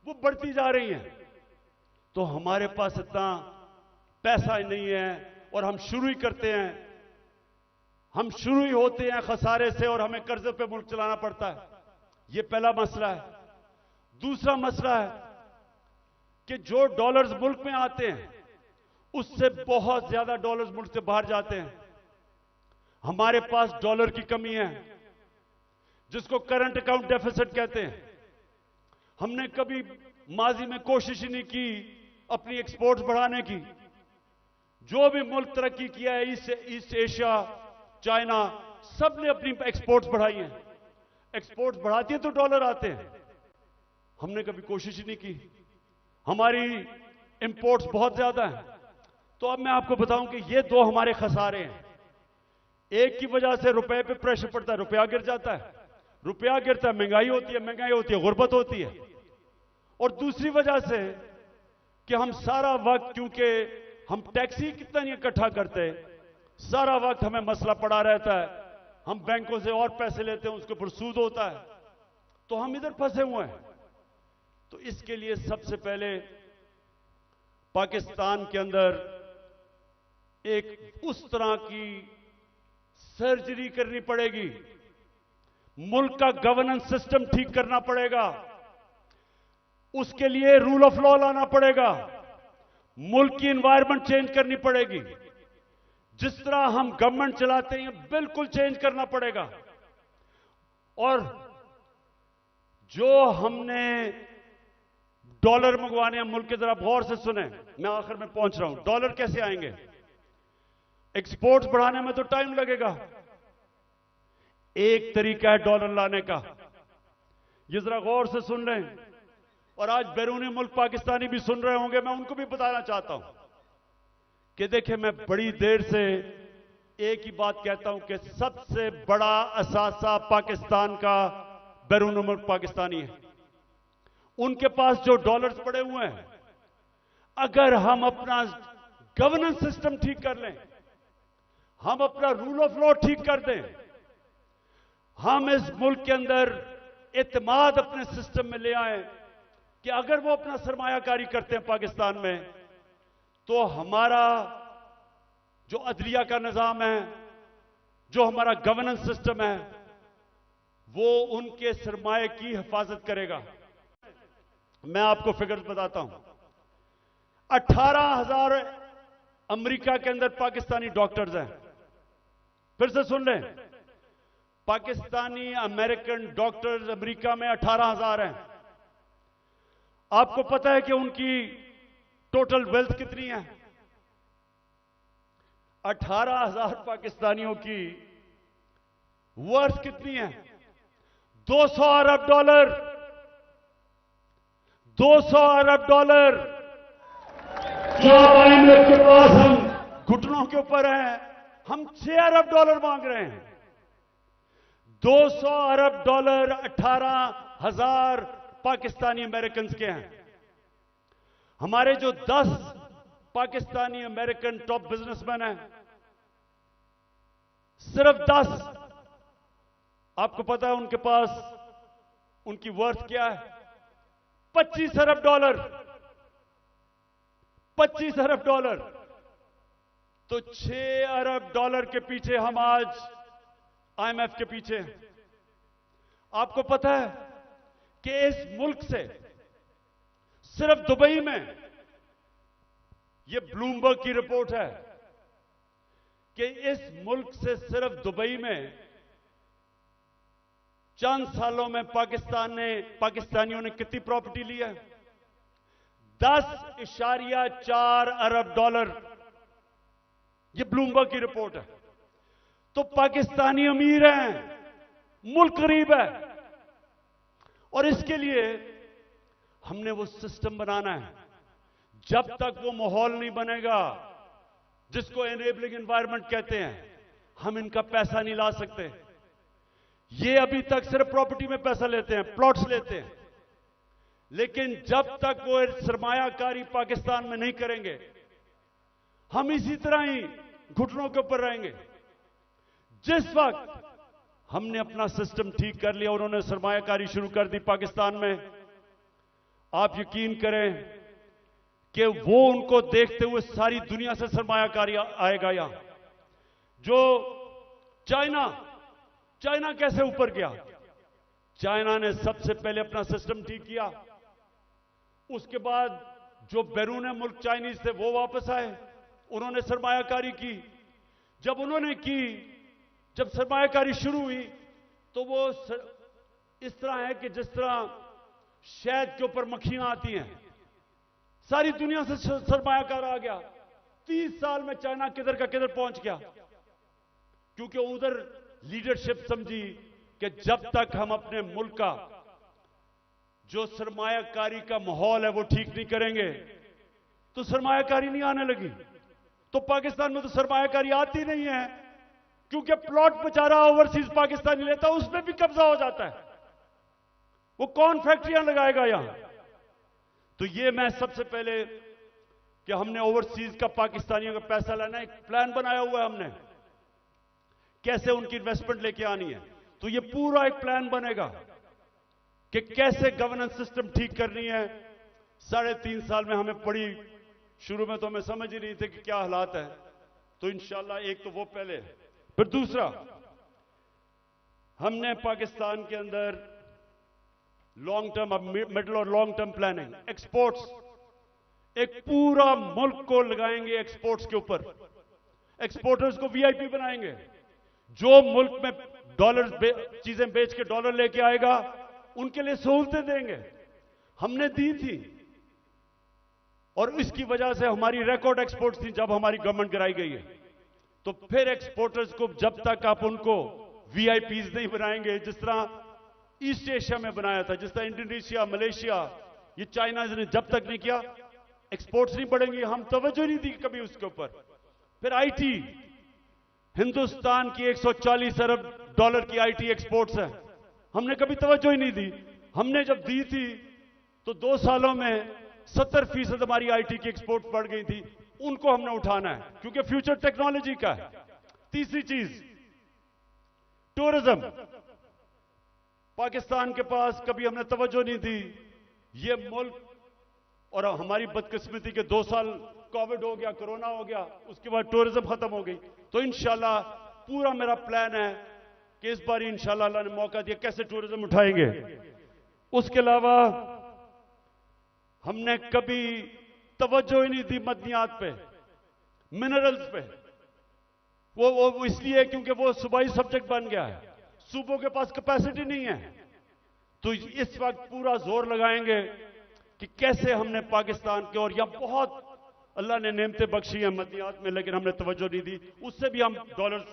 वो बढ़ती जा रही हैं। तो हमारे पास इतना पैसा ही नहीं है और हम शुरू ही करते हैं, हम शुरू ही होते हैं खसारे से और हमें कर्जे पे मुल्क चलाना पड़ता है। ये पहला मसला है। दूसरा मसला है कि जो डॉलर्स मुल्क में आते हैं उससे बहुत ज्यादा डॉलर्स मुल्क से बाहर जाते हैं। हमारे पास डॉलर की कमी है, जिसको करंट अकाउंट डेफिसिट कहते हैं। हमने कभी माजी में कोशिश ही नहीं की अपनी एक्सपोर्ट्स बढ़ाने की। जो भी मुल्क तरक्की किया है, ईस्ट एशिया, चाइना, सब ने अपनी एक्सपोर्ट्स बढ़ाई हैं। एक्सपोर्ट्स बढ़ाती है तो डॉलर आते हैं। हमने कभी कोशिश ही नहीं की। हमारी इंपोर्ट्स बहुत ज्यादा हैं। तो अब मैं आपको बताऊं कि ये 2 हमारे खसारे हैं। एक की वजह से रुपए पे प्रेशर पड़ता है, रुपया गिर जाता है, रुपया गिरता है, महंगाई होती है, गुर्बत होती है। और दूसरी वजह से कि हम सारा वक्त, क्योंकि हम टैक्स ही कितना नहीं इकट्ठा करते, सारा वक्त हमें मसला पड़ा रहता है। हम बैंकों से और पैसे लेते हैं, उसके ऊपर सूद होता है, तो हम इधर फंसे हुए हैं। तो इसके लिए सबसे पहले पाकिस्तान के अंदर एक उस तरह की सर्जरी करनी पड़ेगी, मुल्क का गवर्नेंस सिस्टम ठीक करना पड़ेगा, उसके लिए रूल ऑफ लॉ लाना पड़ेगा, मुल्क की एनवायरनमेंट चेंज करनी पड़ेगी, जिस तरह हम गवर्नमेंट चलाते हैं बिल्कुल चेंज करना पड़ेगा। और जो हमने डॉलर मंगवाने हैं मुल्क के, जरा गौर से सुने, मैं आखिर में पहुंच रहा हूं। डॉलर कैसे आएंगे? एक्सपोर्ट्स बढ़ाने में तो टाइम लगेगा। एक तरीका है डॉलर लाने का, ये जरा गौर से सुन लें, और आज बैरूनी मुल्क पाकिस्तानी भी सुन रहे होंगे, मैं उनको भी बताना चाहता हूं कि देखिए, मैं बड़ी देर से एक ही बात कहता हूं कि सबसे बड़ा असासा पाकिस्तान का बैरूनी मुल्क पाकिस्तानी है। उनके पास जो डॉलर्स पड़े हुए हैं, अगर हम अपना गवर्नेंस सिस्टम ठीक कर लें, हम अपना रूल ऑफ लॉ ठीक कर दें, हम इस मुल्क के अंदर एतमाद अपने सिस्टम में ले आए कि अगर वो अपना सरमायाकारी करते हैं पाकिस्तान में, तो हमारा जो अदलिया का निजाम है, जो हमारा गवर्नेंस सिस्टम है, वो उनके सरमाए की हिफाजत करेगा। मैं आपको फिगर्स बताता हूं। 18,000 अमेरिका के अंदर पाकिस्तानी डॉक्टर्स हैं। फिर से सुन लें, पाकिस्तानी अमेरिकन डॉक्टर्स अमेरिका में 18,000 हैं। आपको पता है कि उनकी टोटल वेल्थ कितनी है? 18,000 पाकिस्तानियों की वर्थ कितनी है? 200 अरब डॉलर। 200 अरब डॉलर। क्या IMF के पास हम घुटनों के ऊपर हैं, हम 6 अरब डॉलर मांग रहे हैं। 200 अरब डॉलर 18,000 पाकिस्तानी अमेरिकन के हैं। हमारे जो 10 पाकिस्तानी अमेरिकन टॉप बिजनेसमैन हैं, सिर्फ 10, आपको पता है उनके पास उनकी वर्थ क्या है? 25 अरब डॉलर। 25 अरब डॉलर। तो 6 अरब डॉलर के पीछे हम आज IMF के पीछे हैं। आपको पता है कि इस मुल्क से सिर्फ दुबई में, यह ब्लूमबर्ग की रिपोर्ट है कि इस मुल्क से सिर्फ दुबई में चंद सालों में पाकिस्तानियों ने कितनी प्रॉपर्टी ली है? 10.4 अरब डॉलर। यह ब्लूमबर्ग की रिपोर्ट है। तो पाकिस्तानी अमीर हैं, मुल्क गरीब है, और इसके लिए हमने वो सिस्टम बनाना है। जब तक वो माहौल नहीं बनेगा जिसको एनेबलिंग एनवायरनमेंट कहते हैं, हम इनका पैसा नहीं ला सकते। ये अभी तक सिर्फ प्रॉपर्टी में पैसा लेते हैं, प्लॉट्स लेते हैं, लेकिन जब तक वो सरमायाकारी पाकिस्तान में नहीं करेंगे, हम इसी तरह ही घुटनों के ऊपर रहेंगे। जिस वक्त हमने अपना सिस्टम ठीक कर लिया, उन्होंने सरमायाकारी शुरू कर दी पाकिस्तान में, आप यकीन करें कि वो उनको देखते हुए सारी दुनिया से सरमायाकारी आएगा। यहां जो चाइना कैसे ऊपर गया? चाइना ने सबसे पहले अपना सिस्टम ठीक किया, उसके बाद जो बैरून मुल्क चाइनीज थे वो वापस आए, उन्होंने सरमायाकारी की। जब सरमायाकारी शुरू हुई तो वो इस तरह है कि जिस तरह शहद के ऊपर मक्खियां आती हैं, सारी दुनिया से सरमायाकार आ गया। 30 साल में चाइना किधर का किधर पहुंच गया, क्योंकि उधर लीडरशिप समझी कि जब तक हम अपने मुल्क का जो सरमायाकारी का माहौल है वो ठीक नहीं करेंगे तो सरमायाकारी नहीं आने लगी। तो पाकिस्तान में तो सरमायाकारी आती नहीं है, क्योंकि प्लॉट बेचारा ओवरसीज पाकिस्तानी लेता है, उसमें भी कब्जा हो जाता है। वो कौन फैक्ट्रियां लगाएगा यहां? तो ये मैं सबसे पहले कि हमने ओवरसीज का पाकिस्तानियों का पैसा लेना, एक प्लान बनाया हुआ है हमने, कैसे उनकी इन्वेस्टमेंट लेके आनी है। तो ये पूरा एक प्लान बनेगा कि कैसे गवर्नेंस सिस्टम ठीक करनी है। 3.5 साल में हमें बड़ी शुरू में तो हमें समझ ही नहीं थे कि क्या हालात है। तो इंशाल्लाह एक तो वो पहले, फिर दूसरा, हमने पाकिस्तान के अंदर लॉन्ग टर्म, अब मिडिल और लॉन्ग टर्म प्लानिंग, एक्सपोर्ट्स, एक पूरा मुल्क को लगाएंगे एक्सपोर्ट्स के ऊपर। एक्सपोर्टर्स को वीआईपी बनाएंगे। जो मुल्क में डॉलर चीजें बेच के डॉलर लेके आएगा उनके लिए सहूलतें देंगे। हमने दी थी और इसकी वजह से हमारी रिकॉर्ड एक्सपोर्ट्स थी जब हमारी गवर्नमेंट गिराई गई है। तो फिर एक्सपोर्टर्स को जब तक आप उनको वीआईपीज नहीं बनाएंगे, जिस तरह ईस्ट एशिया में बनाया था, जिस तरह इंडोनेशिया, मलेशिया, ये चाइना ने जब तक नहीं किया, एक्सपोर्ट्स नहीं बढ़ेंगी। हम तवज्जो नहीं दी कभी उसके ऊपर। फिर आईटी, हिंदुस्तान की 140 अरब डॉलर की आईटी एक्सपोर्ट्स है, हमने कभी तवज्जो ही नहीं दी। हमने जब दी थी तो 2 सालों में 70% हमारी आईटी की एक्सपोर्ट बढ़ गई थी। उनको हमने उठाना है क्योंकि फ्यूचर टेक्नोलॉजी का है। तीसरी चीज, टूरिज्म। पाकिस्तान के पास कभी हमने तवज्जो नहीं दी। ये मुल्क, और हमारी बदकिस्मती के 2 साल कोविड हो गया, कोरोना हो गया, उसके बाद टूरिज्म खत्म हो गई। तो इंशाल्लाह पूरा मेरा प्लान है कि इस बार इंशाल्लाह अल्लाह ने मौका दिया, कैसे टूरिज्म उठाएंगे। उसके अलावा हमने कभी तवज्जो ही नहीं दी मदनियात पे, मिनरल्स पे। वो इसलिए क्योंकि वो सूबाई सब्जेक्ट बन गया है, सूबों के पास कैपेसिटी नहीं है। तो इस वक्त पूरा जोर लगाएंगे कि कैसे हमने पाकिस्तान के, और यहां बहुत अल्लाह ने नेमतें बख्शी हैं मदनियात में, लेकिन हमने तवज्जो नहीं दी, उससे भी हम डॉलर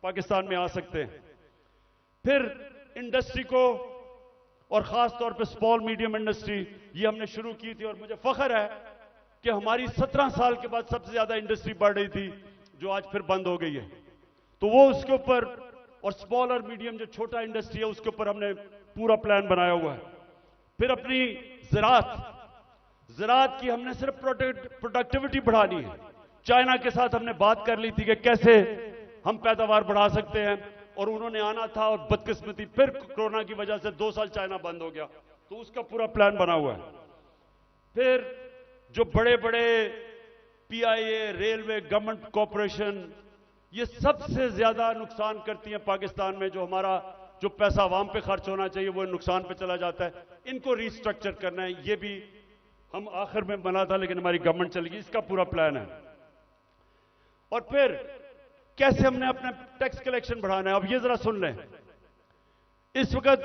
पाकिस्तान में आ सकते हैं। फिर इंडस्ट्री को, और खास तौर पे स्मॉल मीडियम इंडस्ट्री, ये हमने शुरू की थी और मुझे फख्र है कि हमारी 17 साल के बाद सबसे ज्यादा इंडस्ट्री बढ़ रही थी, जो आज फिर बंद हो गई है। तो वो उसके ऊपर, और स्मॉल और मीडियम जो छोटा इंडस्ट्री है उसके ऊपर हमने पूरा प्लान बनाया हुआ है। फिर अपनी ज़राअत की हमने सिर्फ प्रोडक्टिविटी बढ़ानी है। चाइना के साथ हमने बात कर ली थी कि कैसे हम पैदावार बढ़ा सकते हैं, और उन्होंने आना था, और बदकिस्मती फिर कोरोना की वजह से 2 साल चाइना बंद हो गया। तो उसका पूरा प्लान बना हुआ है। फिर जो बड़े बड़े पीआईए, रेलवे, गवर्नमेंट कॉरपोरेशन, ये सबसे ज्यादा नुकसान करती हैं पाकिस्तान में। जो हमारा जो पैसा आवाम पे खर्च होना चाहिए वो नुकसान पे चला जाता है। इनको रीस्ट्रक्चर करना है। ये भी हम आखिर में बना था, लेकिन हमारी गवर्नमेंट चली गई। इसका पूरा प्लान है। और फिर कैसे हमने अपने टैक्स कलेक्शन बढ़ाना है। अब ये जरा सुन लें, इस वक्त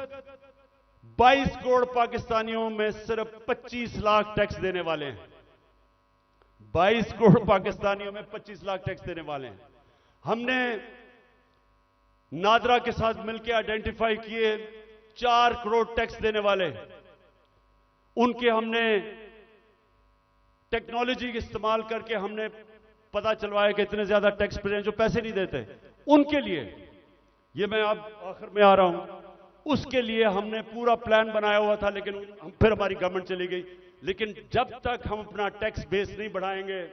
22 करोड़ पाकिस्तानियों में सिर्फ 25 लाख टैक्स देने वाले हैं। 22 करोड़ पाकिस्तानियों में 25 लाख टैक्स देने वाले हैं। हमने नादरा के साथ मिलकर आइडेंटिफाई किए 4 करोड़ टैक्स देने वाले, उनके हमने टेक्नोलॉजी का इस्तेमाल करके हमने पता चलवाया कि इतने ज्यादा टैक्स पेयर हैं जो पैसे नहीं देते। उनके लिए, ये मैं अब आखिर में आ रहा हूं, उसके लिए हमने पूरा प्लान बनाया हुआ था, लेकिन फिर हमारी गवर्नमेंट चली गई। लेकिन जब तक हम अपना टैक्स बेस नहीं बढ़ाएंगे,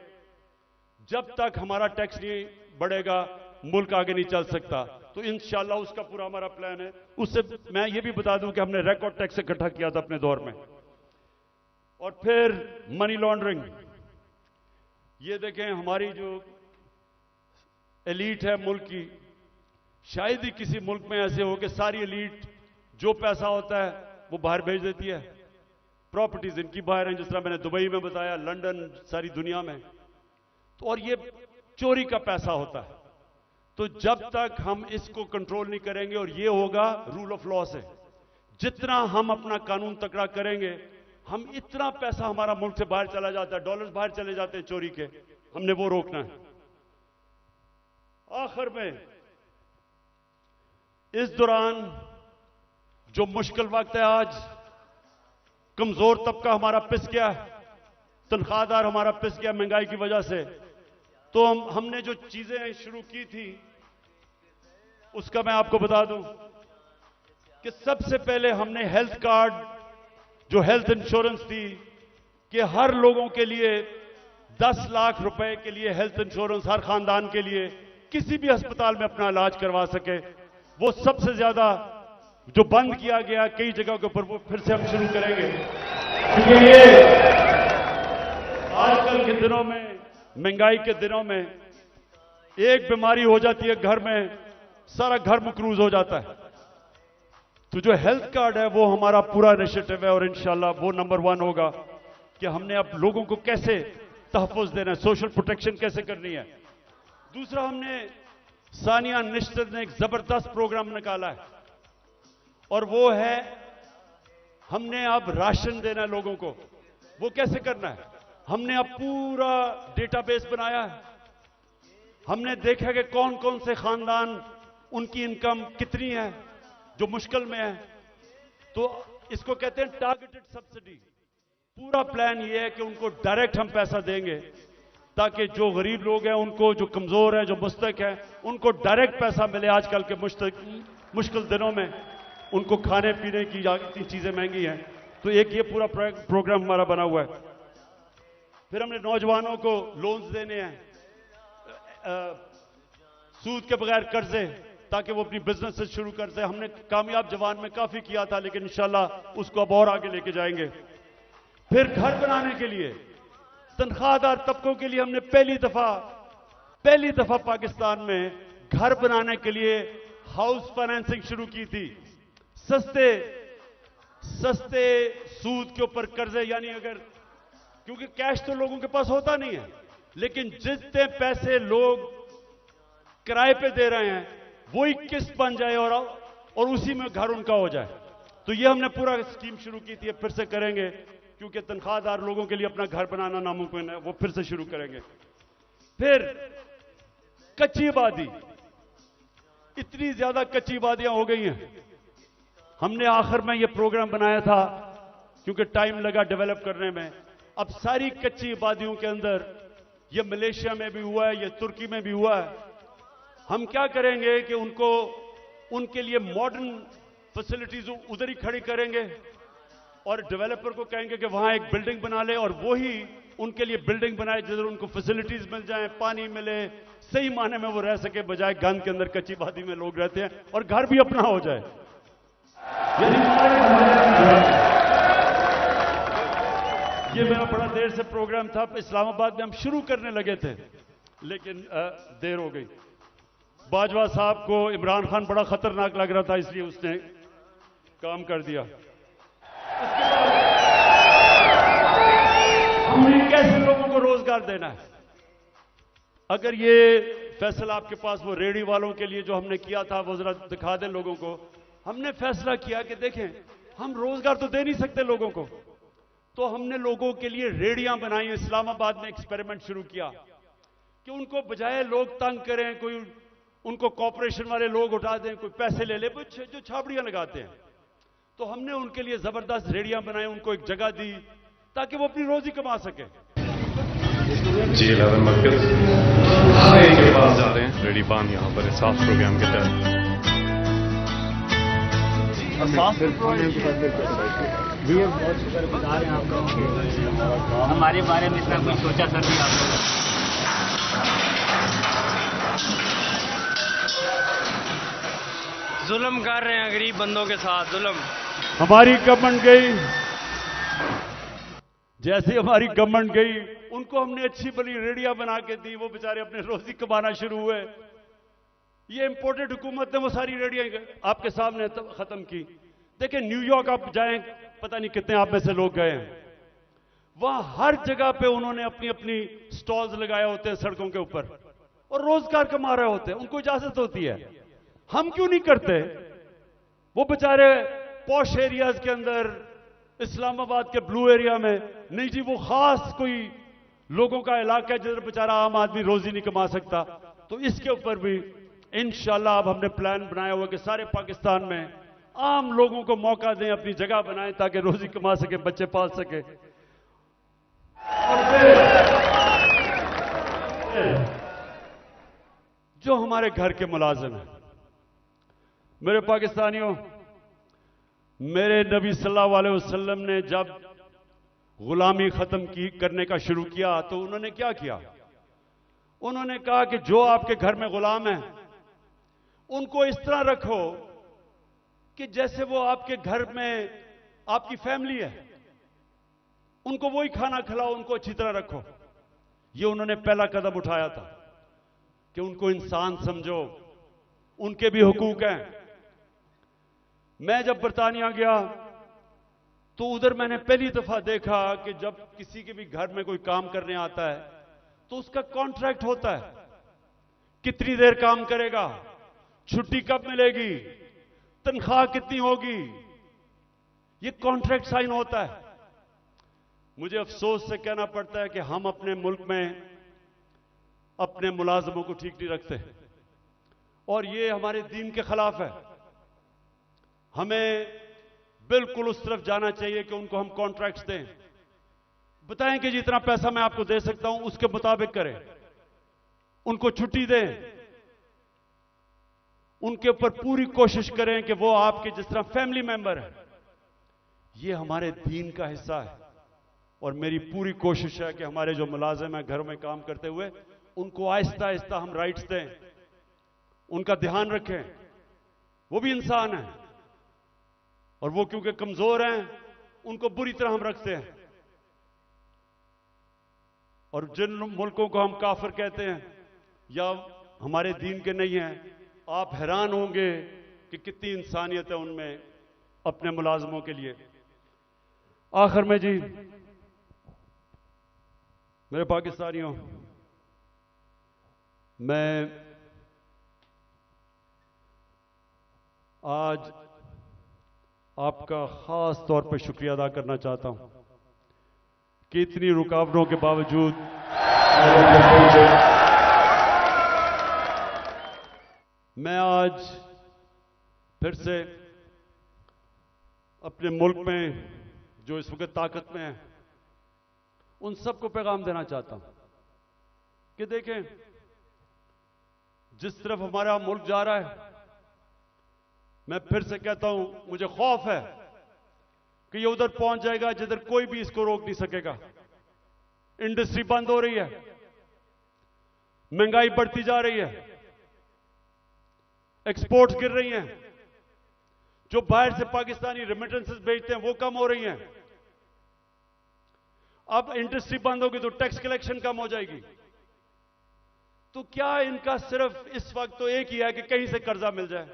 जब तक हमारा टैक्स नहीं बढ़ेगा, मुल्क आगे नहीं चल सकता। तो इंशाल्लाह उसका पूरा हमारा प्लान है। उससे मैं ये भी बता दूं कि हमने रिकॉर्ड टैक्स इकट्ठा किया था अपने दौर में। और फिर मनी लॉन्ड्रिंग, ये देखें हमारी जो एलीट है मुल्क की, शायद ही किसी मुल्क में ऐसे हो कि सारी एलीट जो पैसा होता है वो बाहर भेज देती है। प्रॉपर्टीज इनकी बाहर हैं, जिस तरह मैंने दुबई में बताया, लंदन, सारी दुनिया में। तो और ये चोरी का पैसा होता है। तो जब तक हम इसको कंट्रोल नहीं करेंगे, और ये होगा रूल ऑफ लॉ से, जितना हम अपना कानून तकड़ा करेंगे, हम इतना पैसा हमारा मुल्क से बाहर चला जाता है, डॉलर्स बाहर चले जाते हैं चोरी के, हमने वो रोकना है। आखिर में इस दौरान जो मुश्किल वक्त है, आज कमजोर तबका हमारा पिस गया, तनख्वाहदार हमारा पिस गया महंगाई की वजह से। तो हमने जो चीजें शुरू की थी उसका मैं आपको बता दूं कि सबसे पहले हमने हेल्थ कार्ड, जो हेल्थ इंश्योरेंस थी, कि हर लोगों के लिए 10 लाख रुपए के लिए हेल्थ इंश्योरेंस हर खानदान के लिए किसी भी अस्पताल में अपना इलाज करवा सके, वो सबसे ज्यादा जो बंद किया गया कई जगह के ऊपर, वो फिर से हम शुरू करेंगे। क्योंकि आजकल के दिनों में, महंगाई के दिनों में, एक बीमारी हो जाती है घर में, सारा घर मकरूज हो जाता है। तो जो हेल्थ कार्ड है वो हमारा पूरा इनिशिएटिव है और इंशाल्लाह वो नंबर 1 होगा कि हमने अब लोगों को कैसे तहफ़्फ़ुज़ देना है, सोशल प्रोटेक्शन कैसे करनी है। दूसरा, हमने सानिया निश्चित ने एक जबरदस्त प्रोग्राम निकाला है और वो है हमने अब राशन देना है लोगों को। वो कैसे करना है? हमने अब पूरा डेटाबेस बनाया है। हमने देखा कि कौन कौन से खानदान, उनकी इनकम कितनी है जो मुश्किल में है। तो इसको कहते हैं टारगेटेड सब्सिडी। पूरा प्लान ये है कि उनको डायरेक्ट हम पैसा देंगे ताकि जो गरीब लोग हैं, उनको, जो कमजोर हैं, जो मुस्तक हैं, उनको डायरेक्ट पैसा मिले। आजकल के मुश्किल दिनों में उनको खाने पीने की इतनी चीजें महंगी हैं। तो एक ये पूरा प्रोग्राम हमारा बना हुआ है। फिर हमने नौजवानों को लोन्स देने हैं, सूद के बगैर कर्जे, ताकि वो अपनी बिजनेस शुरू कर दे। हमने कामयाब जवान में काफी किया था, लेकिन इंशाल्लाह उसको अब और आगे लेके जाएंगे। फिर घर बनाने के लिए, तनख्वाहदार तबकों के लिए हमने पहली दफा पाकिस्तान में घर बनाने के लिए हाउस फाइनेंसिंग शुरू की थी। सस्ते सूद के ऊपर कर्जे, यानी अगर, क्योंकि कैश तो लोगों के पास होता नहीं है, लेकिन जितने पैसे लोग किराए पे दे रहे हैं वही किस्त बन जाए और उसी में घर उनका हो जाए। तो ये हमने पूरा स्कीम शुरू की थी, फिर से करेंगे, क्योंकि तनख्वाहदार लोगों के लिए अपना घर बनाना नामुमकिन है। वो फिर से शुरू करेंगे। फिर कच्ची आबादी, इतनी ज्यादा कच्ची आबादियां हो गई हैं। हमने आखिर में ये प्रोग्राम बनाया था क्योंकि टाइम लगा डेवलप करने में। अब सारी कच्ची आबादियों के अंदर, ये मलेशिया में भी हुआ है, ये तुर्की में भी हुआ है, हम क्या करेंगे कि उनको, उनके लिए मॉडर्न फैसिलिटीज उधर ही खड़ी करेंगे और डेवलपर को कहेंगे कि वहां एक बिल्डिंग बना ले और वो ही उनके लिए बिल्डिंग बनाए जिधर उनको फैसिलिटीज मिल जाए, पानी मिले, सही माने में वो रह सके, बजाय गंद के अंदर कच्ची आबादी में लोग रहते हैं, और घर भी अपना हो जाए। ये मेरा बड़ा देर से प्रोग्राम था। इस्लामाबाद में हम शुरू करने लगे थे, लेकिन देर हो गई। बाजवा साहब को इमरान खान बड़ा खतरनाक लग रहा था, इसलिए उसने काम कर दिया। हमने कैसे लोगों को रोजगार देना है? अगर ये फैसला आपके पास, वो रेडी वालों के लिए जो हमने किया था, वो जरा दिखा दें लोगों को। हमने फैसला किया कि देखें, हम रोजगार तो दे नहीं सकते लोगों को, तो हमने लोगों के लिए रेडियां बनाई। इस्लामाबाद में एक्सपेरिमेंट शुरू किया कि उनको बजाय लोग तंग करें, कोई उनको कॉर्पोरेशन वाले लोग उठा दें, कोई पैसे ले ले, जो छाबड़ियां लगाते हैं, तो हमने उनके लिए जबरदस्त रेडियां बनाई, उनको एक जगह दी ताकि वो अपनी रोजी कमा सके। G11 मरकज के पास जा रहे हैं, रेडी बान यहाँ पर साफ प्रोग्राम के तहत। हमारे बारे में इतना कुछ सोचा सर भी आप लोगों ने? जुल्म कर रहे हैं गरीब बंदों के साथ, जुल्म। हमारी गवर्नमेंट गई, जैसे हमारी गवर्नमेंट गई, उनको हमने अच्छी बड़ी रेडियां बना के दी, वो बेचारे अपने रोजी कमाना शुरू हुए। ये इंपोर्टेड हुकूमत ने वो सारी रेडियां आपके सामने खत्म की। देखिए, न्यूयॉर्क आप जाएं, पता नहीं कितने आप में से लोग गए हैं, वहां हर जगह पे उन्होंने अपनी अपनी स्टॉल्स लगाए होते हैं सड़कों के ऊपर और रोजगार कमा रहे होते हैं, उनको इजाजत होती है। हम क्यों नहीं करते? वो बेचारे पॉश एरियाज के अंदर, इस्लामाबाद के ब्लू एरिया में नहीं जी, वो खास कोई लोगों का इलाका है जिधर बेचारा आम आदमी रोजी नहीं कमा सकता। तो इसके ऊपर भी इंशाल्लाह अब हमने प्लान बनाया हुआ कि सारे पाकिस्तान में आम लोगों को मौका दें, अपनी जगह बनाएं ताकि रोजी कमा सके, बच्चे पाल सके। और फिर जो हमारे घर के मुलाजिम हैं, मेरे पाकिस्तानियों, मेरे नबी सल्लल्लाहु अलैहि वसल्लम ने जब गुलामी खत्म करने का शुरू किया तो उन्होंने क्या किया? उन्होंने कहा कि जो आपके घर में गुलाम है उनको इस तरह रखो कि जैसे वो आपके घर में आपकी फैमिली है। उनको वही खाना खिलाओ, उनको अच्छी तरह रखो। ये उन्होंने पहला कदम उठाया था कि उनको इंसान समझो, उनके भी हुकूक हैं। मैं जब बरतानिया गया तो उधर मैंने पहली दफा देखा कि जब किसी के भी घर में कोई काम करने आता है तो उसका कॉन्ट्रैक्ट होता है, कितनी देर काम करेगा, छुट्टी कब मिलेगी, तनख्वाह कितनी होगी, ये कॉन्ट्रैक्ट साइन होता है। मुझे अफसोस से कहना पड़ता है कि हम अपने मुल्क में अपने मुलाजमों को ठीक नहीं रखते और ये हमारे दीन के खिलाफ है। हमें बिल्कुल उस तरफ जाना चाहिए कि उनको हम कॉन्ट्रैक्ट्स दें, बताएं कि जितना पैसा मैं आपको दे सकता हूं उसके मुताबिक करें, उनको छुट्टी दें, उनके ऊपर पूरी कोशिश करें कि वो आपके जिस तरह फैमिली मेंबर है। ये हमारे दीन का हिस्सा है और मेरी पूरी कोशिश है कि हमारे जो मुलाजिम हैं घरों में काम करते हुए उनको आहिस्ता आहिस्ता हम राइट्स दें, उनका ध्यान रखें। वो भी इंसान हैं और वो क्योंकि कमजोर हैं उनको बुरी तरह हम रखते हैं। और जिन मुल्कों को हम काफिर कहते हैं या हमारे दीन के नहीं हैं, आप हैरान होंगे कि कितनी इंसानियत है उनमें अपने मुलाजमों के लिए। आखिर में जी मेरे पाकिस्तानियों, मैं आज आपका खास तौर पर शुक्रिया अदा करना चाहता हूं कि इतनी रुकावटों के बावजूद मैं आज फिर से अपने मुल्क में जो इस वक्त ताकत में है उन सबको पैगाम देना चाहता हूं कि देखें, जिस तरफ हमारा मुल्क जा रहा है, मैं फिर से कहता हूं, मुझे खौफ है कि ये उधर पहुंच जाएगा जिधर कोई भी इसको रोक नहीं सकेगा। इंडस्ट्री बंद हो रही है, महंगाई बढ़ती जा रही है, एक्सपोर्ट्स गिर रही हैं, जो बाहर से पाकिस्तानी रेमिटेंसेस भेजते हैं वो कम हो रही हैं। अब इंडस्ट्री बंद होगी तो टैक्स कलेक्शन कम हो जाएगी। तो क्या इनका सिर्फ इस वक्त तो एक ही है कि कहीं से कर्जा मिल जाए।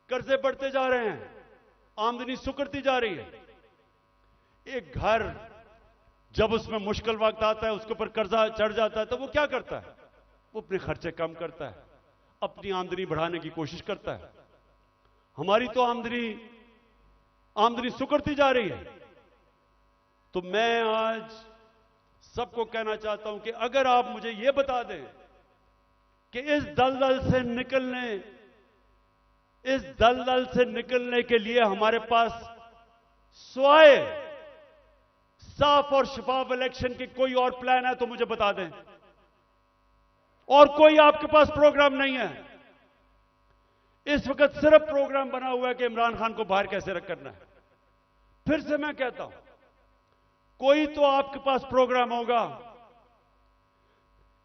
कर्जे बढ़ते जा रहे हैं, आमदनी सुकड़ती जा रही है। एक घर जब उसमें मुश्किल वक्त आता है, उसके ऊपर कर्जा चढ़ जाता है, तो वो क्या करता है? वो अपने खर्चे कम करता है, अपनी आमदनी बढ़ाने की कोशिश करता है। हमारी तो आमदनी सुकड़ती जा रही है। तो मैं आज सबको कहना चाहता हूं कि अगर आप मुझे यह बता दें कि इस दलदल से निकलने के लिए हमारे पास स्वाए साफ और शफाफ इलेक्शन की कोई और प्लान है तो मुझे बता दें। और कोई आपके पास प्रोग्राम नहीं है। इस वक्त सिर्फ प्रोग्राम बना हुआ है कि इमरान खान को बाहर कैसे करना है। फिर से मैं कहता हूं, कोई तो आपके पास प्रोग्राम होगा।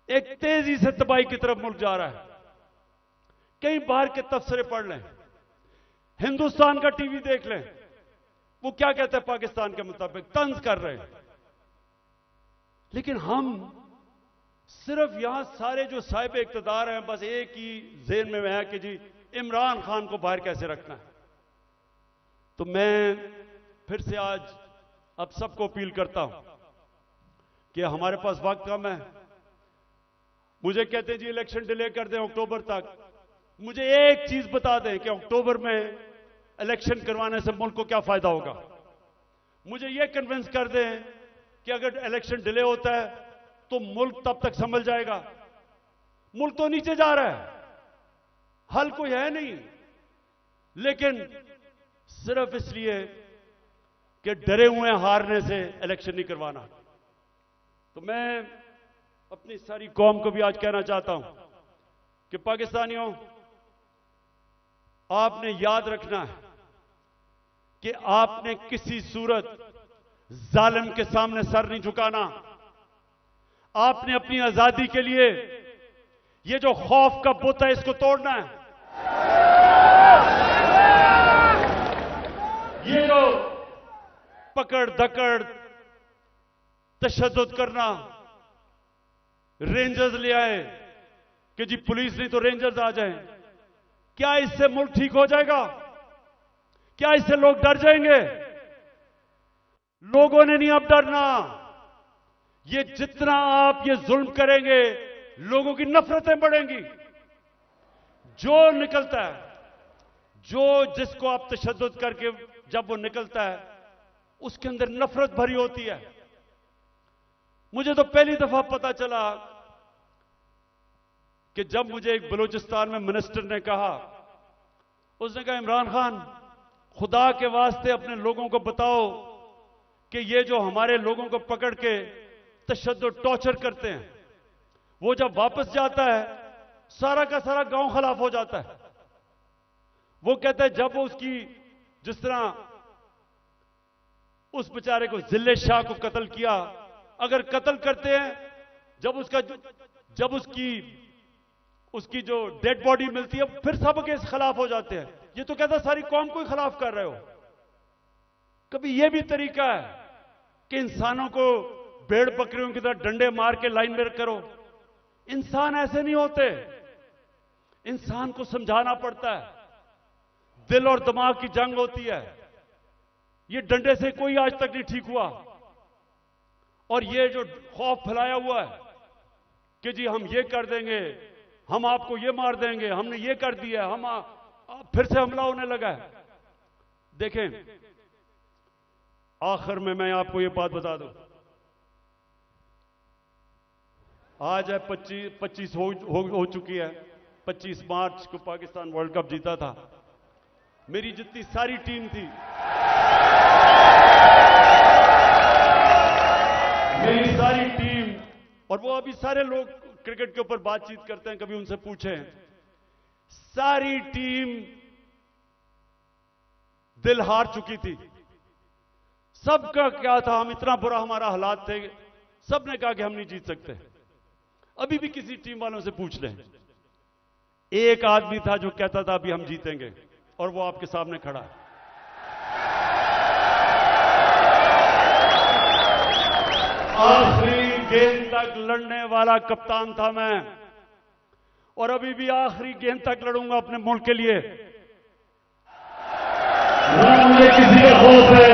एक तेजी से तबाही की तरफ मुल्क जा रहा है। कहीं बाहर के तबसरे पढ़ लें, हिंदुस्तान का टीवी देख लें, वो क्या कहते हैं पाकिस्तान के मुताबिक, तंज कर रहे हैं। लेकिन हम सिर्फ यहां सारे जो साहिब इक्तदार हैं, बस एक ही ज़हन में है कि जी इमरान खान को बाहर कैसे रखना है। तो मैं फिर से आज अब सबको अपील करता हूं कि हमारे पास वक्त कम है। मुझे कहते हैं जी इलेक्शन डिले कर दें अक्टूबर तक। मुझे एक चीज बता दें कि अक्टूबर में इलेक्शन करवाने से मुल्क को क्या फायदा होगा। मुझे यह कन्विंस कर दें कि अगर इलेक्शन डिले होता है तो मुल्क तब तक संभल जाएगा। मुल्क तो नीचे जा रहा है, हल कोई है नहीं, लेकिन सिर्फ इसलिए कि डरे हुए हारने से इलेक्शन नहीं करवाना। तो मैं अपनी सारी कौम को भी आज कहना चाहता हूं कि पाकिस्तानियों, आपने याद रखना है कि आपने किसी सूरत जालिम के सामने सर नहीं झुकाना। आपने अपनी आजादी के लिए ये जो खौफ का बुत है इसको तोड़ना है। ये जो पकड़ धकड़ तशद्दुद करना, रेंजर्स ले आए कि जी पुलिस नहीं तो रेंजर्स आ जाएं। क्या इससे मुल्क ठीक हो जाएगा? क्या इससे लोग डर जाएंगे? लोगों ने नहीं अब डरना। ये जितना आप ये जुल्म करेंगे, लोगों की नफरतें बढ़ेंगी। जो निकलता है, जिसको आप तशद्दुद करके जब वो निकलता है, उसके अंदर नफरत भरी होती है। मुझे तो पहली दफा पता चला कि जब मुझे एक बलूचिस्तान में मिनिस्टर ने कहा, उसने कहा इमरान खान, खुदा के वास्ते अपने लोगों को बताओ कि ये जो हमारे लोगों को पकड़ के तशद्दुद टॉर्चर करते हैं, वो जब वापस जाता है सारा का सारा गांव खिलाफ हो जाता है। वो कहता है जब वो उसकी, जिस तरह उस बेचारे को जिले शाह को कत्ल किया, अगर कत्ल करते हैं, जब उसकी जो डेड बॉडी मिलती है, फिर सब के खिलाफ हो जाते हैं। ये तो कहता सारी कौम को ही खिलाफ कर रहे हो। कभी यह भी तरीका है कि इंसानों को भेड़ बकरियों की तरह डंडे मार के लाइन में करो? इंसान ऐसे नहीं होते। इंसान को समझाना पड़ता है। दिल और दिमाग की जंग होती है। ये डंडे से कोई आज तक नहीं ठीक हुआ। और ये जो खौफ फैलाया हुआ है कि जी हम ये कर देंगे, हम आपको ये मार देंगे, हमने ये कर दिया, फिर से हमला होने लगा है। देखें, आखिर में मैं आपको ये बात बता दूं, आज है 25 हो चुकी है। 25 मार्च को पाकिस्तान वर्ल्ड कप जीता था। मेरी जितनी सारी टीम थी, मेरी सारी टीम, और वो अभी सारे लोग क्रिकेट के ऊपर बातचीत करते हैं, कभी उनसे पूछें, सारी टीम दिल हार चुकी थी। सबका क्या था, हम इतना बुरा हमारा हालात थे, सबने कहा कि हम नहीं जीत सकते। अभी भी किसी टीम वालों से पूछ लें, एक आदमी था जो कहता था अभी हम जीतेंगे, और वो आपके सामने खड़ा है। आखिरी गेंद तक लड़ने वाला कप्तान था मैं, और अभी भी आखिरी गेंद तक लड़ूंगा अपने मुल्क के लिए। मुझे किसी का खौफ है।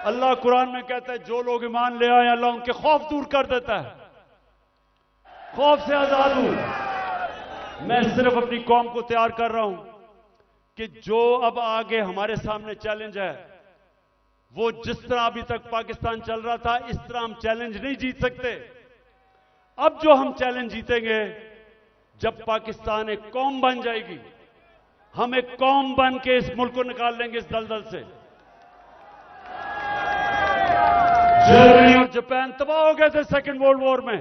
अल्लाह कुरान में कहता है जो लोग ईमान ले आए, अल्लाह उनके खौफ दूर कर देता है, खौफ से आजाद हूं। मैं सिर्फ अपनी कौम को तैयार कर रहा हूं कि जो अब आगे हमारे सामने चैलेंज है, वो जिस तरह अभी तक पाकिस्तान चल रहा था, इस तरह हम चैलेंज नहीं जीत सकते। अब जो हम चैलेंज जीतेंगे, जब पाकिस्तान एक कौम बन जाएगी, हम एक कौम बन के इस मुल्क को निकाल लेंगे इस दलदल से। जर्मनी और जापान तबाह हो गए थे सेकेंड वर्ल्ड वॉर में,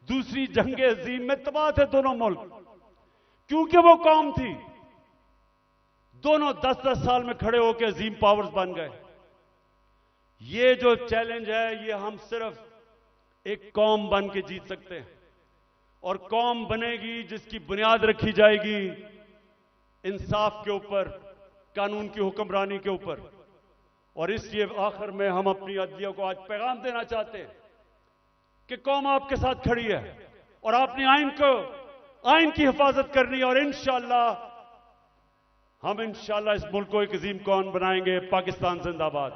दूसरी जंग अजीम में तबाह थे दोनों मुल्क, क्योंकि वो कौम थी। दोनों 10-10 साल में खड़े होकर अजीम पावर्स बन गए। ये जो चैलेंज है, ये हम सिर्फ एक कौम बन के जीत सकते हैं, और कौम बनेगी जिसकी बुनियाद रखी जाएगी इंसाफ के ऊपर, कानून की हुक्मरानी के ऊपर। और इसलिए आखिर में हम अपनी अदलिया को आज पैगाम देना चाहते हैं कि कौम आपके साथ खड़ी है, और आपने आइन की हिफाजत करनी है, और इंशाअल्लाह हम इस मुल्क को एक अजीम कौम बनाएंगे। पाकिस्तान जिंदाबाद।